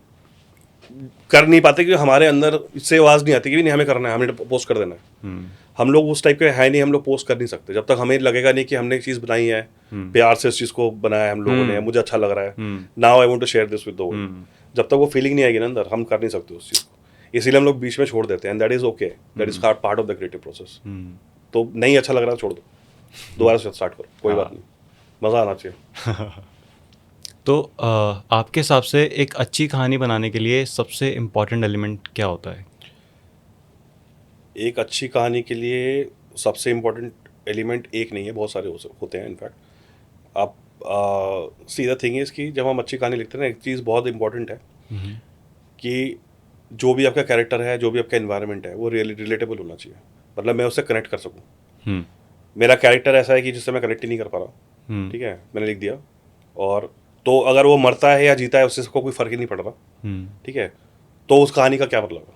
कर नहीं पाते क्योंकि हमारे अंदर इससे आवाज़ नहीं आती कि नहीं हमें करना है, हमें पोस्ट कर देना है. हम लोग उस टाइप के है नहीं, हम लोग पोस्ट कर नहीं सकते जब तक हमें लगेगा नहीं कि हमने एक चीज़ बनाई है, प्यार से इस चीज़ को बनाया है हम लोगों ने, मुझे अच्छा लग रहा है, now I want to share this with the world. जब तक वो फीलिंग नहीं आएगी ना अंदर, हम कर नहीं सकते उस चीज़ को. इसीलिए हम लोग बीच में छोड़ देते हैं, and that is okay, that is part of the creative process. तो नहीं अच्छा लग रहा छोड़ दो, दोबारा से स्टार्ट करो, कोई बात नहीं, मज़ा आना चाहिए. तो आपके हिसाब से एक अच्छी कहानी बनाने के लिए सबसे इम्पोर्टेंट एलिमेंट क्या होता है? एक अच्छी कहानी के लिए सबसे इम्पोर्टेंट एलिमेंट एक नहीं है, बहुत सारे होते हैं इनफैक्ट. आप सी द थिंग इज़ कि जब हम अच्छी कहानी लिखते हैं ना, एक चीज़ बहुत इंपॉर्टेंट है कि जो भी आपका कैरेक्टर है, जो भी आपका इन्वायरमेंट है, वो रियली रिलेटेबल होना चाहिए. मतलब मैं उससे कनेक्ट कर सकूँ. मेरा कैरेक्टर ऐसा है कि जिससे मैं कनेक्ट ही नहीं कर पा रहा, ठीक है, मैंने लिख दिया, और तो अगर वो मरता है या जीता है उससे सबको कोई फ़र्क ही नहीं पड़ रहा, ठीक है, तो उस कहानी का क्या मतलब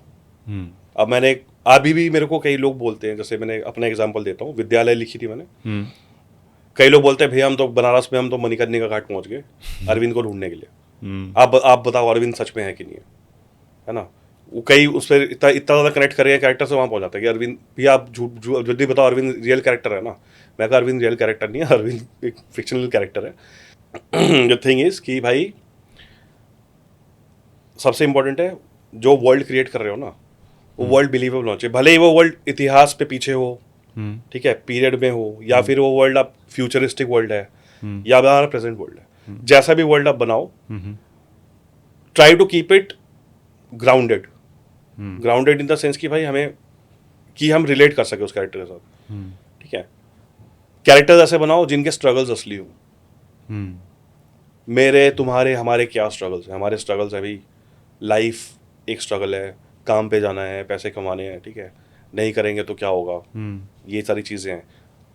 है. अब मैंने अभी भी मेरे को कई लोग बोलते हैं, जैसे मैंने अपना एग्जांपल देता हूँ, विद्यालय लिखी थी मैंने. कई लोग बोलते हैं भैया हम तो बनारस में, हम तो मणिकर्णिका घाट पहुंच गए अरविंद को ढूंढने के लिए. आप बताओ अरविंद सच में है कि नहीं है ना. वो कई उस पर इतना इतना ज़्यादा कनेक्ट करेंगे कैरेक्टर से, वहाँ पहुँच जाता है कि अरविंद भैया आप झूठ जल्दी बताओ अरविंद रियल कैरेक्टर है ना. मैं कहा अरविंद रियल कैरेक्टर नहीं है, अरविंद एक फिक्शनल कैरेक्टर है. द थिंग इज़ कि भाई सबसे इम्पोर्टेंट है जो वर्ल्ड क्रिएट कर रहे हो ना, वो वर्ल्ड बिलीवेबल होना चाहिए. भले ही वो वर्ल्ड इतिहास पे पीछे हो, ठीक है, पीरियड में हो, या फिर वो वर्ल्ड आप फ्यूचरिस्टिक वर्ल्ड है, या हमारा प्रेजेंट वर्ल्ड है, जैसा भी वर्ल्ड आप बनाओ, try to keep it grounded. Grounded in the sense कि भाई हमें कि हम रिलेट कर सके उस कैरेक्टर के साथ. ठीक है, कैरेक्टर्स ऐसे बनाओ जिनके स्ट्रगल्स असली हो. मेरे तुम्हारे हमारे क्या स्ट्रगल्स हैं. हमारे स्ट्रगल्स है भाई, लाइफ एक स्ट्रगल है, काम पे जाना है, पैसे कमाने हैं, ठीक है, नहीं करेंगे तो क्या होगा, ये सारी चीज़ें हैं,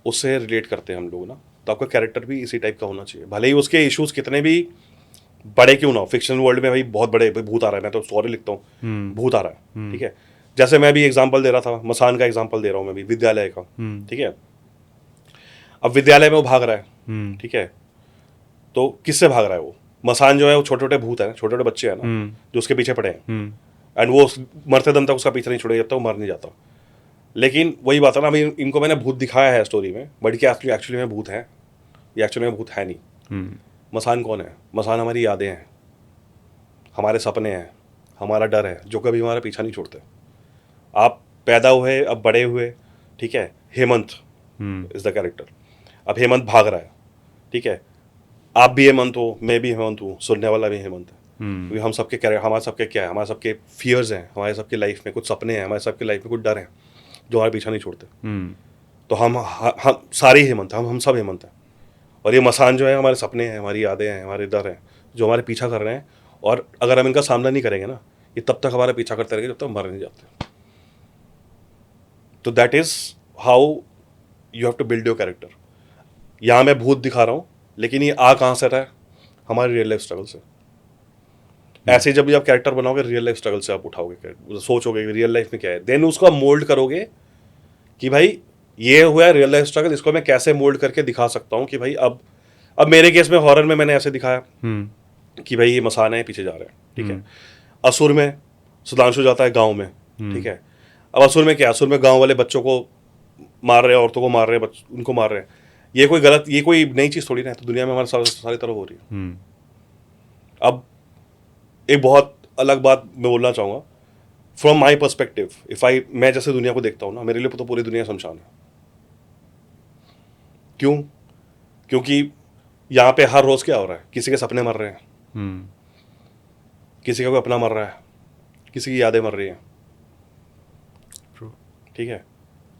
उससे रिलेट करते हैं हम लोग ना. तो आपका कैरेक्टर भी इसी टाइप का होना चाहिए, भले ही उसके इश्यूज कितने भी बड़े क्यों ना हो. फिक्शनल वर्ल्ड में भाई बहुत बड़े, भाई भूत आ रहा है, मैं तो स्टोरी लिखता हूँ, भूत आ रहा है, ठीक है. जैसे मैं भी एग्जाम्पल दे रहा था, मसान का एग्जाम्पल दे रहा हूँ मैं भी, विद्यालय का, ठीक है. अब विद्यालय में वो भाग रहा है, ठीक है, तो किससे भाग रहा है वो. मसान जो है वो छोटे छोटे भूत है, छोटे छोटे बच्चे हैं ना, जो उसके पीछे पड़े हैं, एंड वो मरते दम तक उसका पीछे नहीं छोड़ेगा जब तक वो मर नहीं जाता. लेकिन वही बात है ना, अभी इनको मैंने भूत दिखाया है स्टोरी में, बट क्या एक्चुअली में भूत है, ये एक्चुअली में भूत है नहीं. मसान कौन है. मसान हमारी यादें हैं, हमारे सपने हैं, हमारा डर है, जो कभी हमारा पीछा नहीं छोड़ते. आप पैदा हुए, अब बड़े हुए, ठीक है, हेमंत इज द कैरेक्टर. अब हेमंत भाग रहा है, ठीक है, आप भी हेमंत हो, मैं भी हेमंत हूँ, सुनने वाला भी हेमंत है. क्योंकि हम सबके हमारे सबके क्या है, हमारे सबके फियर्स हैं, हमारे सबके लाइफ में कुछ सपने हैं, हमारे सबके लाइफ में कुछ डर हैं जो हमारे पीछा नहीं छोड़ते. तो हम सारे हेमंत, हम सब हेमंत हैं. और ये मसान जो है हमारे सपने हैं, हमारी यादें हैं, हमारे डर हैं जो हमारे पीछा कर रहे हैं. और अगर हम इनका सामना नहीं करेंगे ना, ये तब तक हमारा पीछा करते रहेंगे जब तक मर नहीं जाते. तो that is how you have to build your character. यहाँ मैं भूत दिखा रहा हूँ, लेकिन ये आ कहाँ से रहा है, हमारे रियल लाइफ स्ट्रगल से. ऐसे जब भी आप कैरेक्टर बनाओगे रियल लाइफ स्ट्रगल से आप उठाओगे, सोचोगे रियल लाइफ में क्या है, देन उसको मोल्ड करोगे कि भाई ये हुआ है रियल लाइफ स्ट्रगल, इसको मैं कैसे मोल्ड करके दिखा सकता हूँ कि भाई अब मेरे केस में हॉरर में मैंने ऐसे दिखाया कि भाई ये मसाना है पीछे जा रहा है, ठीक है। असुर में सुधांशु जाता है गांव में, ठीक है। अब असुर में क्या, असुर में गांव वाले बच्चों को मार रहे हैं, औरतों को मार रहे हैं, उनको मार रहे हैं। ये कोई गलत, ये कोई नई चीज़ थोड़ी ना है, तो दुनिया में हमारे सारी तरफ हो रही है। अब एक बहुत अलग बात मैं बोलना चाहूँगा फ्रॉम माई पर्सपेक्टिव, मैं जैसे दुनिया को देखता हूँ ना, मेरे लिए तो पूरी दुनिया शमशान है। क्यों? क्योंकि यहाँ पे हर रोज क्या हो रहा है, किसी के सपने मर रहे हैं, किसी का कोई अपना मर रहा है, किसी की यादें मर रही हैं, ठीक है।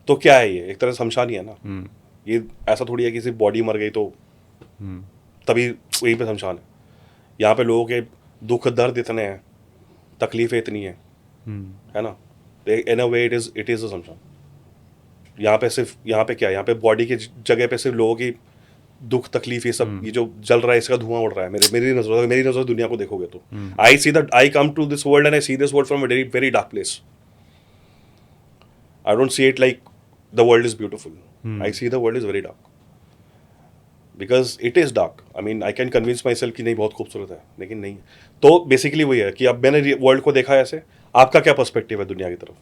तो क्या है, ये एक तरह से शमशान ही है ना। ये ऐसा थोड़ी है कि किसी बॉडी मर गई तो तभी वहीं पे शमशान है। यहाँ पे लोगों के दुख दर्द इतने हैं, तकलीफें इतनी हैं, है ना। इन अ वे इट इज अ शमशान। यहाँ पे सिर्फ, यहाँ पे क्या है, यहाँ पे बॉडी की जगह पे सिर्फ लोगों की दुख तकलीफ ये सब, ये जो जल रहा है इसका धुआं उड़ रहा है। मेरी नजर दुनिया को देखोगे तो I come to this world and I see this world from a very very dark place. I don't see it like the world is beautiful, I see the world is very dark because it is dark. I mean I can convince my self कि नहीं बहुत खूबसूरत है, लेकिन नहीं। तो basically वही है कि अब मैंने वर्ल्ड को देखा ऐसे, आपका क्या पर्सपेक्टिव है दुनिया की तरफ,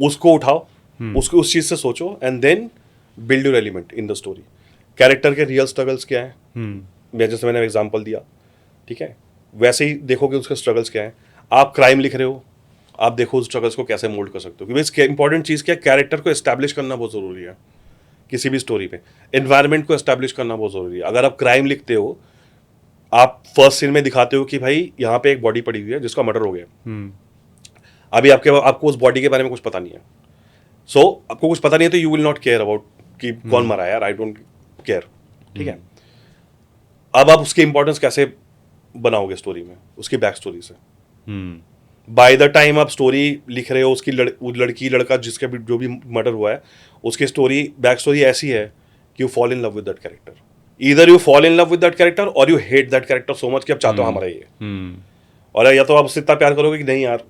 उसको उठाओ, उसको उस चीज से सोचो and then build your element in the story. Character के रियल स्ट्रगल्स क्या है, मैं जैसे मैंने एग्जांपल दिया, ठीक है, वैसे ही देखोगे उसके स्ट्रगल्स क्या है। आप क्राइम लिख रहे हो, आप देखो उस स्ट्रगल्स को कैसे मोल्ड कर सकते हो। क्योंकि इंपॉर्टेंट चीज़ क्या है, कैरेक्टर को एस्टैब्लिश करना बहुत ज़रूरी है किसी भी स्टोरी पे। एनवायरनमेंट को एस्टैब्लिश करना बहुत ज़रूरी है। अगर आप क्राइम लिखते हो, आप फर्स्ट सीन में दिखाते हो कि भाई यहाँ पे एक बॉडी पड़ी हुई है जिसका मर्डर हो गया, अभी आपको उस बॉडी के बारे में कुछ पता नहीं है, सो आपको कुछ पता नहीं है तो you will not care about कि कौन मरा है यार, आई डोंट केयर, ठीक है। अब आप उसकी इंपॉर्टेंस कैसे बनाओगे स्टोरी में, उसकी बैक स्टोरी से। बाय द टाइम आप स्टोरी लिख रहे हो, उसकी लड़की लड़का जिसके भी जो भी मर्डर हुआ है, उसकी स्टोरी बैक स्टोरी ऐसी है कि you fall in love with that character. Either you fall in love with that character और you hate that character so much कि आप चाहते हो हमारा ये, और या तो आप उससे इतना प्यार करोगे कि नहीं यार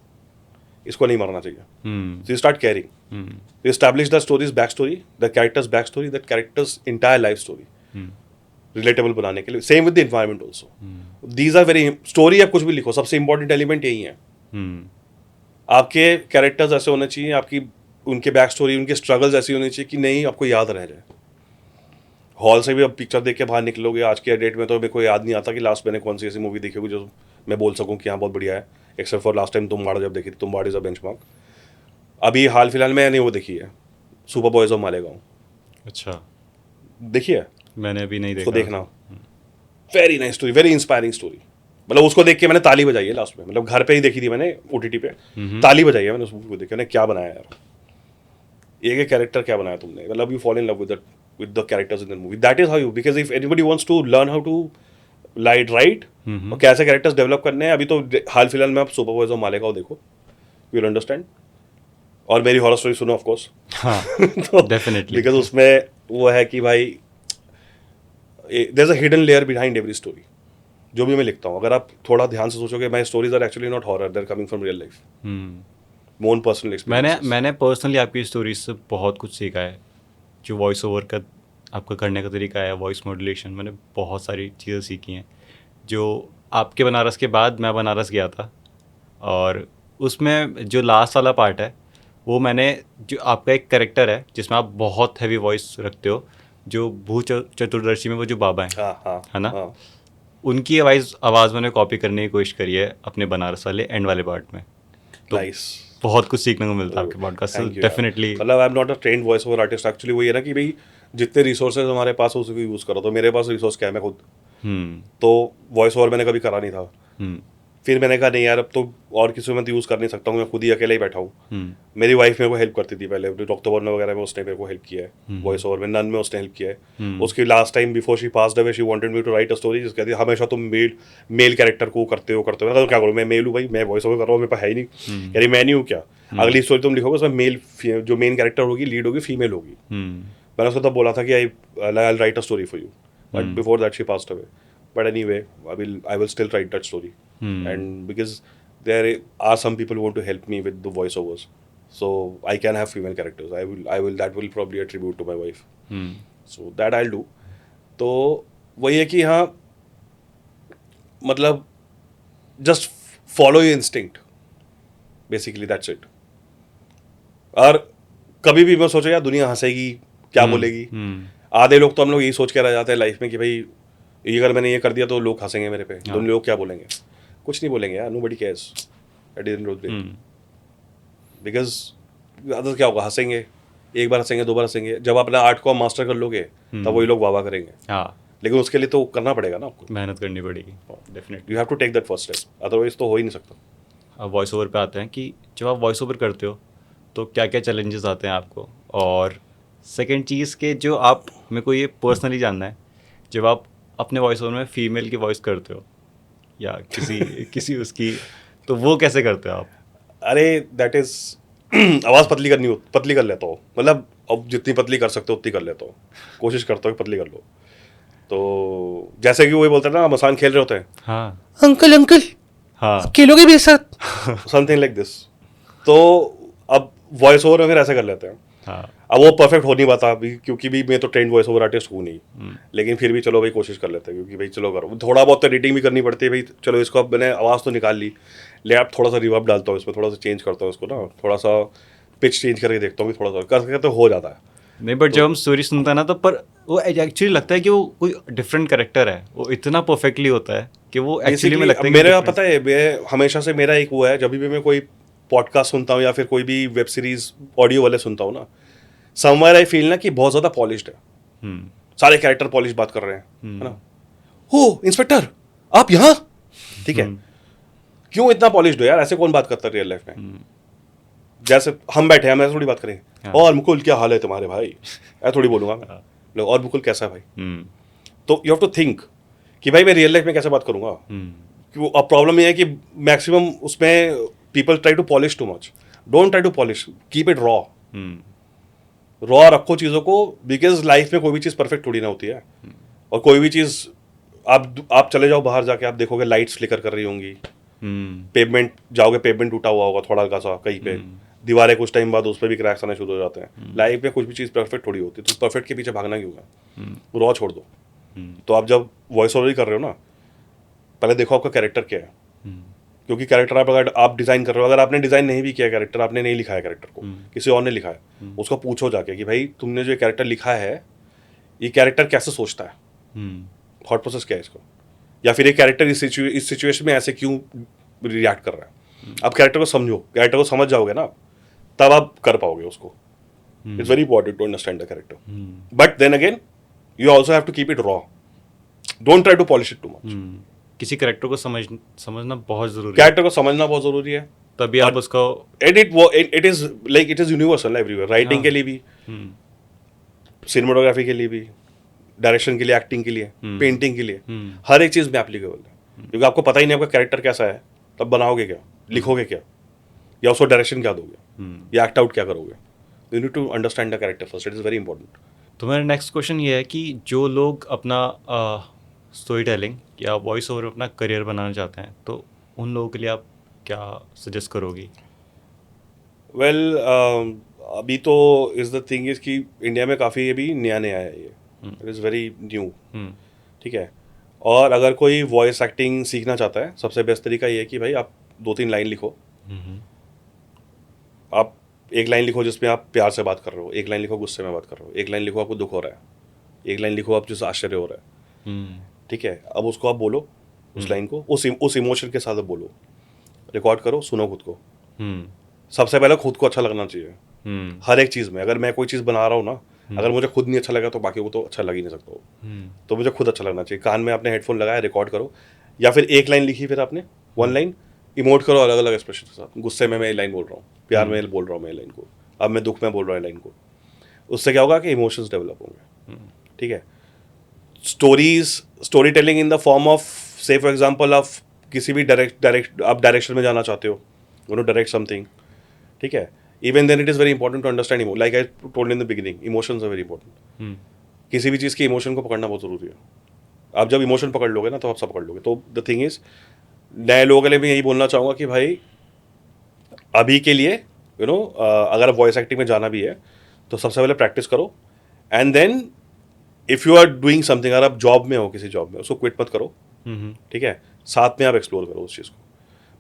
इसको नहीं मरना चाहिए, so you start caring, you establish the story's backstory, the character's backstory, that character's entire life story, relatable बनाने के लिए। same with the environment also, these are very story। आप कुछ भी लिखो, सबसे important element यही है, आपके कैरेक्टर्स ऐसे होने चाहिए, आपकी उनके बैक स्टोरी, उनके स्ट्रगल्स ऐसी होनी चाहिए कि नहीं आपको याद रह जाए। हॉल से भी अब पिक्चर देख के बाहर निकलोगे, आज के डेट में तो मेरे को याद नहीं आता कि लास्ट मैंने कौन सी ऐसी मूवी देखी होगी जो मैं बोल सकूं कि हाँ बहुत बढ़िया है, except for last time Tumbbad जब देखी थी, तुम्बाड़ इज अ बेंचमार्क। अभी हाल फिलहाल में मैंने वो देखी है, सुपर बॉयज ऑफ मालेगांव। अच्छा, देखिए, मैंने अभी नहीं देखा। तो देखना, very nice story, very inspiring story. मतलब उसको देख के मैंने ताली बजाई है लास्ट में, मतलब घर पे ही देखी थी मैंने OTT पे, ताली बजाई है मैंने उस मूवी को देख के। क्या बनाया यार, एक कैरेक्टर क्या बनाया तुमने, मतलब you fall in love with the characters in the movie. That is how you, because if anybody wants to learn how to write और कैसे कैरेक्टर्स डेवलप करने हैं, अभी तो हाल फिलहाल में आप सुपर बॉयज ऑफ मालेगांव देखो, यू विल अंडरस्टैंड। और मेरी हॉरर स्टोरी सुनो ऑफ कोर्स, हाँ डेफिनेटली, बिकॉज उसमें वो है कि भाई there is a hidden layer behind every story जो भी मैं लिखता हूँ। अगर आप थोड़ा ध्यान से सोचोगे, my stories are actually not horror, they are coming from real life, मोन पर्सनल एक्सपीरियंस। मैंने पर्सनली आपकी स्टोरीज से बहुत कुछ सीखा है। जो वॉइस ओवर का आपका करने का तरीका है, वॉइस मॉड्यूलेशन, मैंने बहुत सारी चीज़ें सीखी हैं। जो आपके बनारस के बाद मैं बनारस गया था, और उसमें जो लास्ट वाला पार्ट है वो मैंने, जो आपका एक कैरेक्टर है जिसमें आप बहुत हैवी वॉइस रखते हो, जो भूत चतुर्दशी में वो जो बाबा हैं, है ना, उनकी आवाज़ मैंने कॉपी करने की कोशिश करी है अपने बनारस वाले एंड वाले पार्ट में। तो बहुत कुछ सीखने को मिलता है आपके पॉडकास्ट से, डेफिनेटली। मतलब I am not a trained voice over artist, actually वही है ना कि भाई जितने रिसोर्सेज हमारे पास हो उसको यूज़ करो। तो मेरे पास रिसोर्स क्या है, मैं खुद, तो वॉइस ओवर मैंने कभी करा नहीं था। फिर मैंने कहा नहीं यार, अब तो और किसी में तो यूज़ कर नहीं सकता हूँ, मैं खुद ही अकेले ही बैठा हूँ। मेरी वाइफ मेरे को हेल्प करती थी पहले, डॉक्टर वर्न वगैरह में उसने मेरे को हेल्प किया है, वॉइस ओवर में नन में उसने हेल्प किया है। उसकी last time before she passed away she wanted me to write a story, जिस कहती है हमेशा तुम मेल कैरेक्टर को करते हो। तो क्या करूँ, मैं मेल हूँ भाई, मैं वॉइस ओवर कर रहा हूँ, मेरे पास है ही नहीं, कह रही मैं नहीं हूँ क्या, अगली स्टोरी तुम लिखोगे उसमें मेल, जो मेन कैरेक्टर होगी, लीड होगी, फीमेल होगी। मैंने उसको तब बोला था कि I write a story for you, but before that she passed away. but anyway, I will still write that story. And because there are some people who want to help me with the voiceovers, so I can have female characters. That will probably attribute to my wife. So that I'll do. तो वही है कि हाँ, मतलब just follow your instinct. Basically that's it. और कभी भी मैं सोचा यार दुनिया हंसेगी, क्या बोलेगी. आधे लोग तो हम लोग यही सोच के रह जाते हैं लाइफ में कि भाई ये अगर मैंने ये कर दिया तो लोग हंसेंगे मेरे पे. दुनिया लोग क्या बोलेंगे. कुछ नहीं बोलेंगे यार. nobody cares at the end of the day. because other क्या होगा, हंसेंगे. एक बार हंसेंगे, 2 बार हंसेंगे. जब अपना आर्ट को मास्टर कर लोगे तब वही लोग वाह करेंगे. हाँ, लेकिन उसके लिए तो करना पड़ेगा ना आपको. मेहनत करनी पड़ेगी definitely. You have to take that first step, otherwise तो हो ही नहीं सकता. अब वॉइस ओवर पे आते हैं कि जब आप वॉइस ओवर करते हो तो क्या क्या चैलेंजेस आते हैं आपको, और सेकंड चीज़ के जो आप, मेरे को ये पर्सनली जानना है, जब आप अपने वॉइस ओवर में फीमेल की वॉइस करते हो या किसी उसकी, तो वो कैसे करते हो आप? अरे दैट इज आवाज़ पतली कर लेता हूँ. मतलब अब जितनी पतली कर सकते हो उतनी कर लेता हूँ. कोशिश करता हूँ कि पतली कर लो. तो जैसे कि वही बोलते हैं ना, मसान खेल रहे होते हैं, हाँ अंकल हाँ खेलोगे मेरे साथ. Something like this. तो अब वॉइस ओवर में फिर ऐसे कर लेते हैं. हाँ. अब वो परफेक्ट हो नहीं पाता अभी, क्योंकि भी मैं तो ट्रेंड वॉइस ओवर आर्टिस्ट हूँ नहीं. लेकिन फिर भी चलो भाई कोशिश कर लेते हैं, क्योंकि भाई चलो करो. थोड़ा बहुत तो एडिटिंग भी करनी पड़ती है भाई. चलो इसको अब मैंने आवाज़ तो निकाल ली, ले आप थोड़ा सा रिवर्ब डालता हूँ इसमें, थोड़ा सा चेंज करता हूँ इसको ना, थोड़ा सा पिच चेंज करके देखता हूँ, थोड़ा सा करके तो हो जाता है. नहीं, बट जब हम स्टोरी सुनते हैं ना, तो पर वो एक्चुअली लगता है कि वो कोई डिफरेंट कैरेक्टर है. वो इतना परफेक्टली होता है कि वो एक्चुअली में लगता है कि मेरा different. पता है, मैं हमेशा से मेरा एक वो है, जब भी मैं कोई पॉडकास्ट सुनता हूँ या फिर कोई भी वेब सीरीज ऑडियो वाले सुनता हूँ ना, समवेयर आई फील ना कि बहुत ज़्यादा पॉलिश्ड है. सारे कैरेक्टर पॉलिश बात कर रहे हैं, है ना. हो इंस्पेक्टर आप यहाँ, ठीक है. क्यों इतना पॉलिश्ड हो यार? ऐसे कौन बात करता है रियल लाइफ में? जैसे हम बैठे हैं, हम ऐसे थोड़ी बात करें. और मुकुल क्या हाल है तुम्हारे भाई, ऐसा थोड़ी बोलूंगा मैं. और मुकुल कैसा है भाई? तो यू हैव टू थिंक कि भाई मैं रियल लाइफ में कैसे बात करूंगा. अब प्रॉब्लम ये है कि मैक्सिमम उसमें people try to polish too much. Don't try to polish, keep it raw. Raw रखो चीज़ों को, बिकॉज लाइफ में कोई भी चीज़ परफेक्ट थोड़ी ना होती है. और कोई भी चीज़ आप चले जाओ बाहर जाके, आप देखोगे लाइट्स फ्लिकर कर रही होंगी. पेवमेंट जाओगे, पेवमेंट टूटा हुआ होगा थोड़ा हल्का सा कहीं पे. दीवारें कुछ टाइम बाद उस पर भी क्रैक्स आने शुरू हो जाते हैं. लाइफ में कुछ भी चीज़ परफेक्ट थोड़ी होती है, तो परफेक्ट के पीछे भागना क्यों है? रॉ छोड़ दो. तो आप जब वॉइस ओवर कर रहे हो ना, पहले देखो आपका कैरेक्टर क्या है. क्योंकि कैरेक्टर अगर आप डिज़ाइन कर रहे हो, अगर आपने डिज़ाइन नहीं भी किया कैरेक्टर, आपने नहीं लिखा है कैरेक्टर को, किसी और ने लिखा है, उसको पूछो जाके कि भाई तुमने जो कैरेक्टर लिखा है, ये कैरेक्टर कैसे सोचता है, थॉट प्रोसेस क्या है इसका, या फिर ये कैरेक्टर इस सिचुएशन में ऐसे क्यों रिएक्ट कर रहा है. आप कैरेक्टर को समझो, कैरेक्टर को समझ जाओगे ना, तब आप कर पाओगे उसको. It's very important to understand the character. But then again you also have to keep it raw. Don't try to polish it too much. किसी कैरेक्टर को समझना बहुत जरूरी है. कैरेक्टर को समझना बहुत जरूरी है. तभी आप उसको it is universal everywhere. Writing के लिए भी, सिनेमाटोग्राफी के लिए भी, डायरेक्शन के लिए, एक्टिंग के लिए, पेंटिंग के लिए, हर एक चीज़ में एप्लीकेबल है. क्योंकि आपको पता ही नहीं आपका कैरेक्टर कैसा है, तब बनाओगे क्या, लिखोगे क्या, या उसको डायरेक्शन क्या दोगे, या एक्ट आउट क्या करोगे. You need to understand the character first. It is very important. तो मेरा नेक्स्ट क्वेश्चन ये है कि जो लोग अपना स्टोरी टेलिंग या वॉइस ओवर अपना करियर बनाना चाहते हैं, तो उन लोगों के लिए आप क्या सजेस्ट करोगी? वेल अभी तो इज़ द थिंग इज़ कि इंडिया में काफ़ी ये भी नया है ये. It is very new. ठीक है. और अगर कोई वॉइस एक्टिंग सीखना चाहता है, सबसे बेस्ट तरीका ये है कि भाई आप 2-3 लाइन लिखो. आप एक लाइन लिखो जिसमें आप प्यार से बात कर रहे हो, एक लाइन लिखो गुस्से में बात कर रहे हो, एक लाइन लिखो आपको दुख हो रहा है, एक लाइन लिखो आप जिससे आश्चर्य हो रहा है. ठीक है. अब उसको आप बोलो, उस लाइन को उस इमोशन के साथ बोलो, रिकॉर्ड करो, सुनो खुद को. सबसे पहले खुद को अच्छा लगना चाहिए हर एक चीज़ में. अगर मैं कोई चीज़ बना रहा हूँ ना, अगर मुझे खुद नहीं अच्छा लगा तो बाकी को तो अच्छा लग ही नहीं सकता हो. तो मुझे खुद अच्छा लगना चाहिए. कान में आपने हेडफोन लगाया, रिकॉर्ड करो, या फिर एक लाइन लिखी, फिर आपने 1 लाइन इमोट करो अलग अलग एक्सप्रेशन के साथ. गुस्से में मैं ये लाइन बोल रहा हूँ, प्यार में बोल रहा हूँ मैं ये लाइन को, अब मैं दुख में बोल रहा हूँ ये लाइन को. उससे क्या होगा कि इमोशंस डेवलप होंगे. ठीक है. Story telling in the form of, से फॉर एग्जाम्पल आप किसी भी आप डायरेक्शन में जाना चाहते हो, यू नो, डायरेक्ट समथिंग. ठीक है. Even then it is very important to understand, like I told in the beginning, emotions are very important. किसी भी चीज़ के इमोशन को पकड़ना बहुत ज़रूरी है. आप जब इमोशन पकड़ लोगे ना तो आप सब पकड़ लोगे। तो द थिंग इज, नए लोगों के लिए मैं यही बोलना चाहूँगा कि भाई अभी के लिए अगर वॉइस एक्टिंग में जाना भी है तो सबसे पहले प्रैक्टिस करो, and then if you are doing something, अगर आप जॉब में हो किसी जॉब में, उसको क्विट मत करो, ठीक है, साथ में आप एक्सप्लोर करो उस चीज़ को,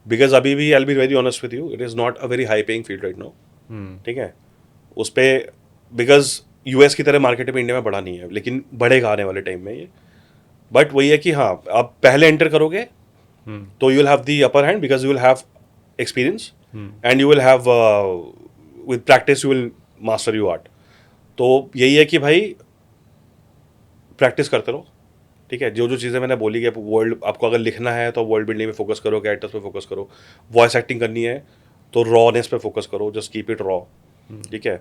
बिकॉज अभी भी I will be very honest with you, it is not a very high paying field right now, ठीक है, उस पर बिकॉज यूएस की तरह मार्केट में इंडिया में बढ़ा नहीं है, लेकिन बढ़ेगा आने वाले टाइम में ये। बट वही है कि हाँ, आप पहले एंटर करोगे तो you will have the upper hand because you will have experience, and you will have with practice you will master you art. तो यही है कि भाई प्रैक्टिस करते रहो, ठीक है, जो जो चीज़ें मैंने बोली कि वर्ल्ड, आपको अगर लिखना है तो वर्ल्ड बिल्डिंग में फोकस करो, कैरेक्टर्स पे फोकस करो, वॉइस एक्टिंग करनी है तो रॉनेस पे फोकस करो, जस्ट कीप इट रॉ, ठीक है।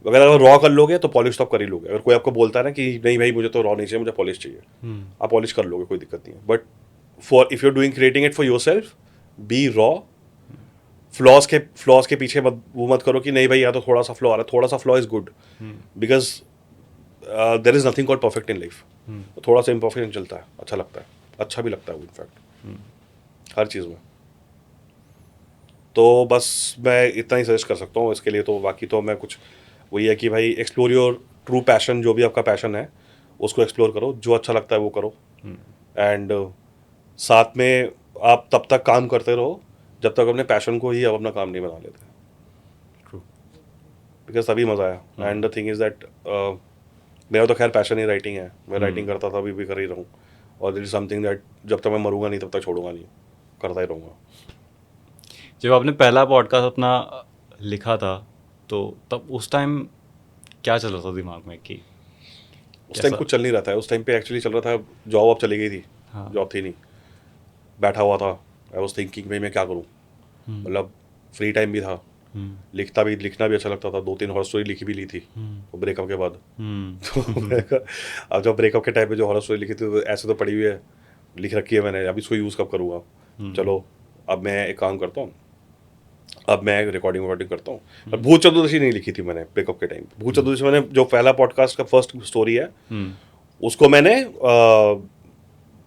अगर रॉ कर लोगे तो पॉलिश तो आप कर ही लोगे। अगर कोई आपको बोलता है ना कि नहीं भाई मुझे तो रॉ नहीं चाहिए, मुझे पॉलिश चाहिए, आप पॉलिश कर लोगे, कोई दिक्कत नहीं है। But for if you doing creating it for your self, B raw. Flaws के पीछे वो मत करो कि नहीं भाई या तो थोड़ा सा फ्लॉ आ रहा है, थोड़ा सा flaw is good, because there is nothing called perfect in life. थोड़ा सा इम्परफेक्शन चलता है, अच्छा लगता है, अच्छा भी लगता है वो इनफैक्ट हर चीज़ में। तो बस मैं इतना ही सजेस्ट कर सकता हूँ इसके लिए। तो बाकी तो मैं कुछ वही है कि भाई एक्सप्लोर योर ट्रू पैशन, जो भी आपका पैशन है उसको एक्सप्लोर करो, जो अच्छा लगता है वो करो, एंड साथ में आप तब तक काम करते रहो जब तक अपने पैशन को ही आप अपना काम नहीं बना लेते, बिकॉज तभी मज़ा आया। And the thing is that मेरा तो खैर पैशन ही राइटिंग है, मैं राइटिंग करता था, अभी भी कर ही रहूँ, और इट इज़ समथिंग दैट जब तक मैं मरूंगा नहीं तब तक छोड़ूंगा नहीं, करता ही रहूँगा। जब आपने पहला पॉडकास्ट अपना लिखा था तो तब उस टाइम क्या चल रहा था दिमाग में कि उस टाइम कुछ चल नहीं रहा था, उस टाइम पे एक्चुअली चल रहा था, जॉब अब चली गई थी, जॉब थी नहीं, बैठा हुआ था, आई वॉज थिंकिंग भाई मैं क्या करूँ, मतलब फ्री टाइम भी था, लिखना भी अच्छा लगता था, 2-3 हॉरर स्टोरी लिखी भी ली थी ब्रेकअप के बाद। तो मैंने कहा, अब जब ब्रेकअप के टाइम पे जो हॉरर स्टोरी लिखी थी ऐसे तो पड़ी हुई है, लिख रखी है मैंने, अभी इसको यूज़ कब करूँगा, चलो अब मैं एक काम करता हूँ, अब मैं रिकॉर्डिंग वॉर्डिंग करता हूँ। भूत चतुर्दशी नहीं लिखी थी मैंने ब्रेकअप के टाइम। भूत चतुर्दशी मैंने जो पहला पॉडकास्ट का फर्स्ट स्टोरी है उसको मैंने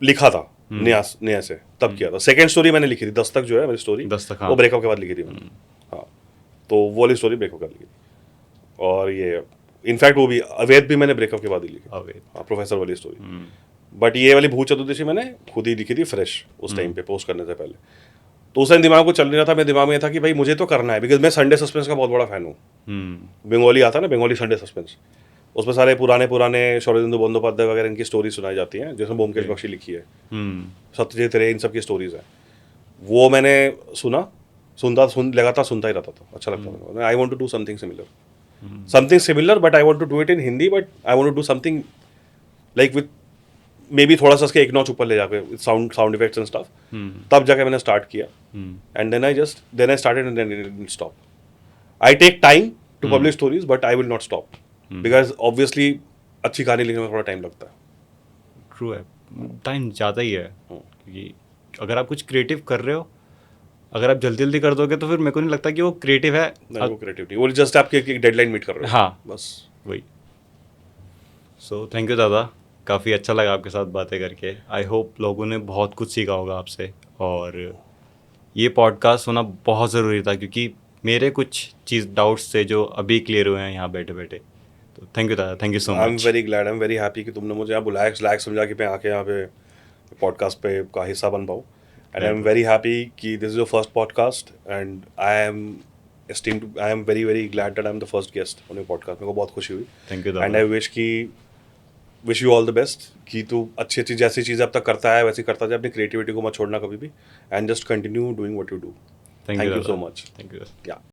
लिखा था नया से, तब किया था। सेकंड स्टोरी मैंने लिखी थी, दस्तक जो है मेरी स्टोरी, हाँ। वो ब्रेकअप के बाद लिखी थी मैंने, हाँ, तो वो वाली स्टोरी ब्रेकअप के बाद लिखी थी। और ये इनफैक्ट वो भी अवैध भी मैंने ब्रेकअप के बाद ही लिखी, हाँ, प्रोफेसर वाली स्टोरी। बट ये वाली भूत चतुर्दशी मैंने खुद ही लिखी थी फ्रेश, उस टाइम पे पोस्ट करने से पहले। तो उस टाइम दिमाग को चल नहीं रहा था, मेरे दिमाग में था कि भाई मुझे तो करना है, बिकॉज मैं संडे सस्पेंस का बहुत बड़ा फैन हूँ। बंगाली आता है ना, बंगाली संडे सस्पेंस, उसमें सारे पुराने शरदिंदु बंदोपाध्याय वगैरह इनकी स्टोरी सुनाई जाती हैं, जिसमें ब्योमकेश बख्शी लिखी है, सत्यजीत रे, इन सब की स्टोरीज है। वो मैंने लगातार सुनता ही रहता था, अच्छा लगता था। I want to do something similar but I want to do it in Hindi, but I want to do something like with maybe थोड़ा सा इसके एक नॉच ऊपर ले जाके साउंड इफेक्ट्स एंड स्टफ। तब जाके मैंने स्टार्ट किया, and then I started and then it didn't stop. I take time to publish stories but I will not stop, because obviously अच्छी कहानी लिखने में थोड़ा टाइम लगता है। ट्रू है, टाइम ज़्यादा ही है, क्योंकि अगर आप कुछ क्रिएटिव कर रहे हो, अगर आप जल्दी जल्दी कर दोगे तो फिर मेरे को नहीं लगता कि वो क्रिएटिव है। नहीं, वो क्रिएटिव नहीं, वो जस्ट आपके एक डेडलाइन मीट कर रहे हो, हाँ बस वही। सो थैंक यू दादा, काफ़ी अच्छा लगा आपके साथ बातें करके। आई होप लोगों ने बहुत कुछ सीखा होगा आपसे, और ये पॉडकास्ट होना बहुत ज़रूरी था क्योंकि मेरे कुछ डाउट्स थे जो अभी क्लियर हुए हैं यहाँ बैठे बैठे। तो थैंक यू दादा, thank you so much. I am very glad, I am very happy कि तुमने मुझे यहाँ बुलाया, लायक समझा कि मैं आके यहाँ पे पॉडकास्ट पे का हिस्सा बन पाऊँ। And I am very happy कि this is your first podcast, and I am very very glad that I am the first guest on your podcast. मेरे को बहुत खुशी हुई। Thank you and I wish you all the best कि तू अच्छी अच्छी जैसी चीज़ अब तक करता है वैसे करता जाए, अपनी क्रिएटिविटी को मत छोड़ना कभी भी, and just continue doing what you do. Thank you so much. Thank you. या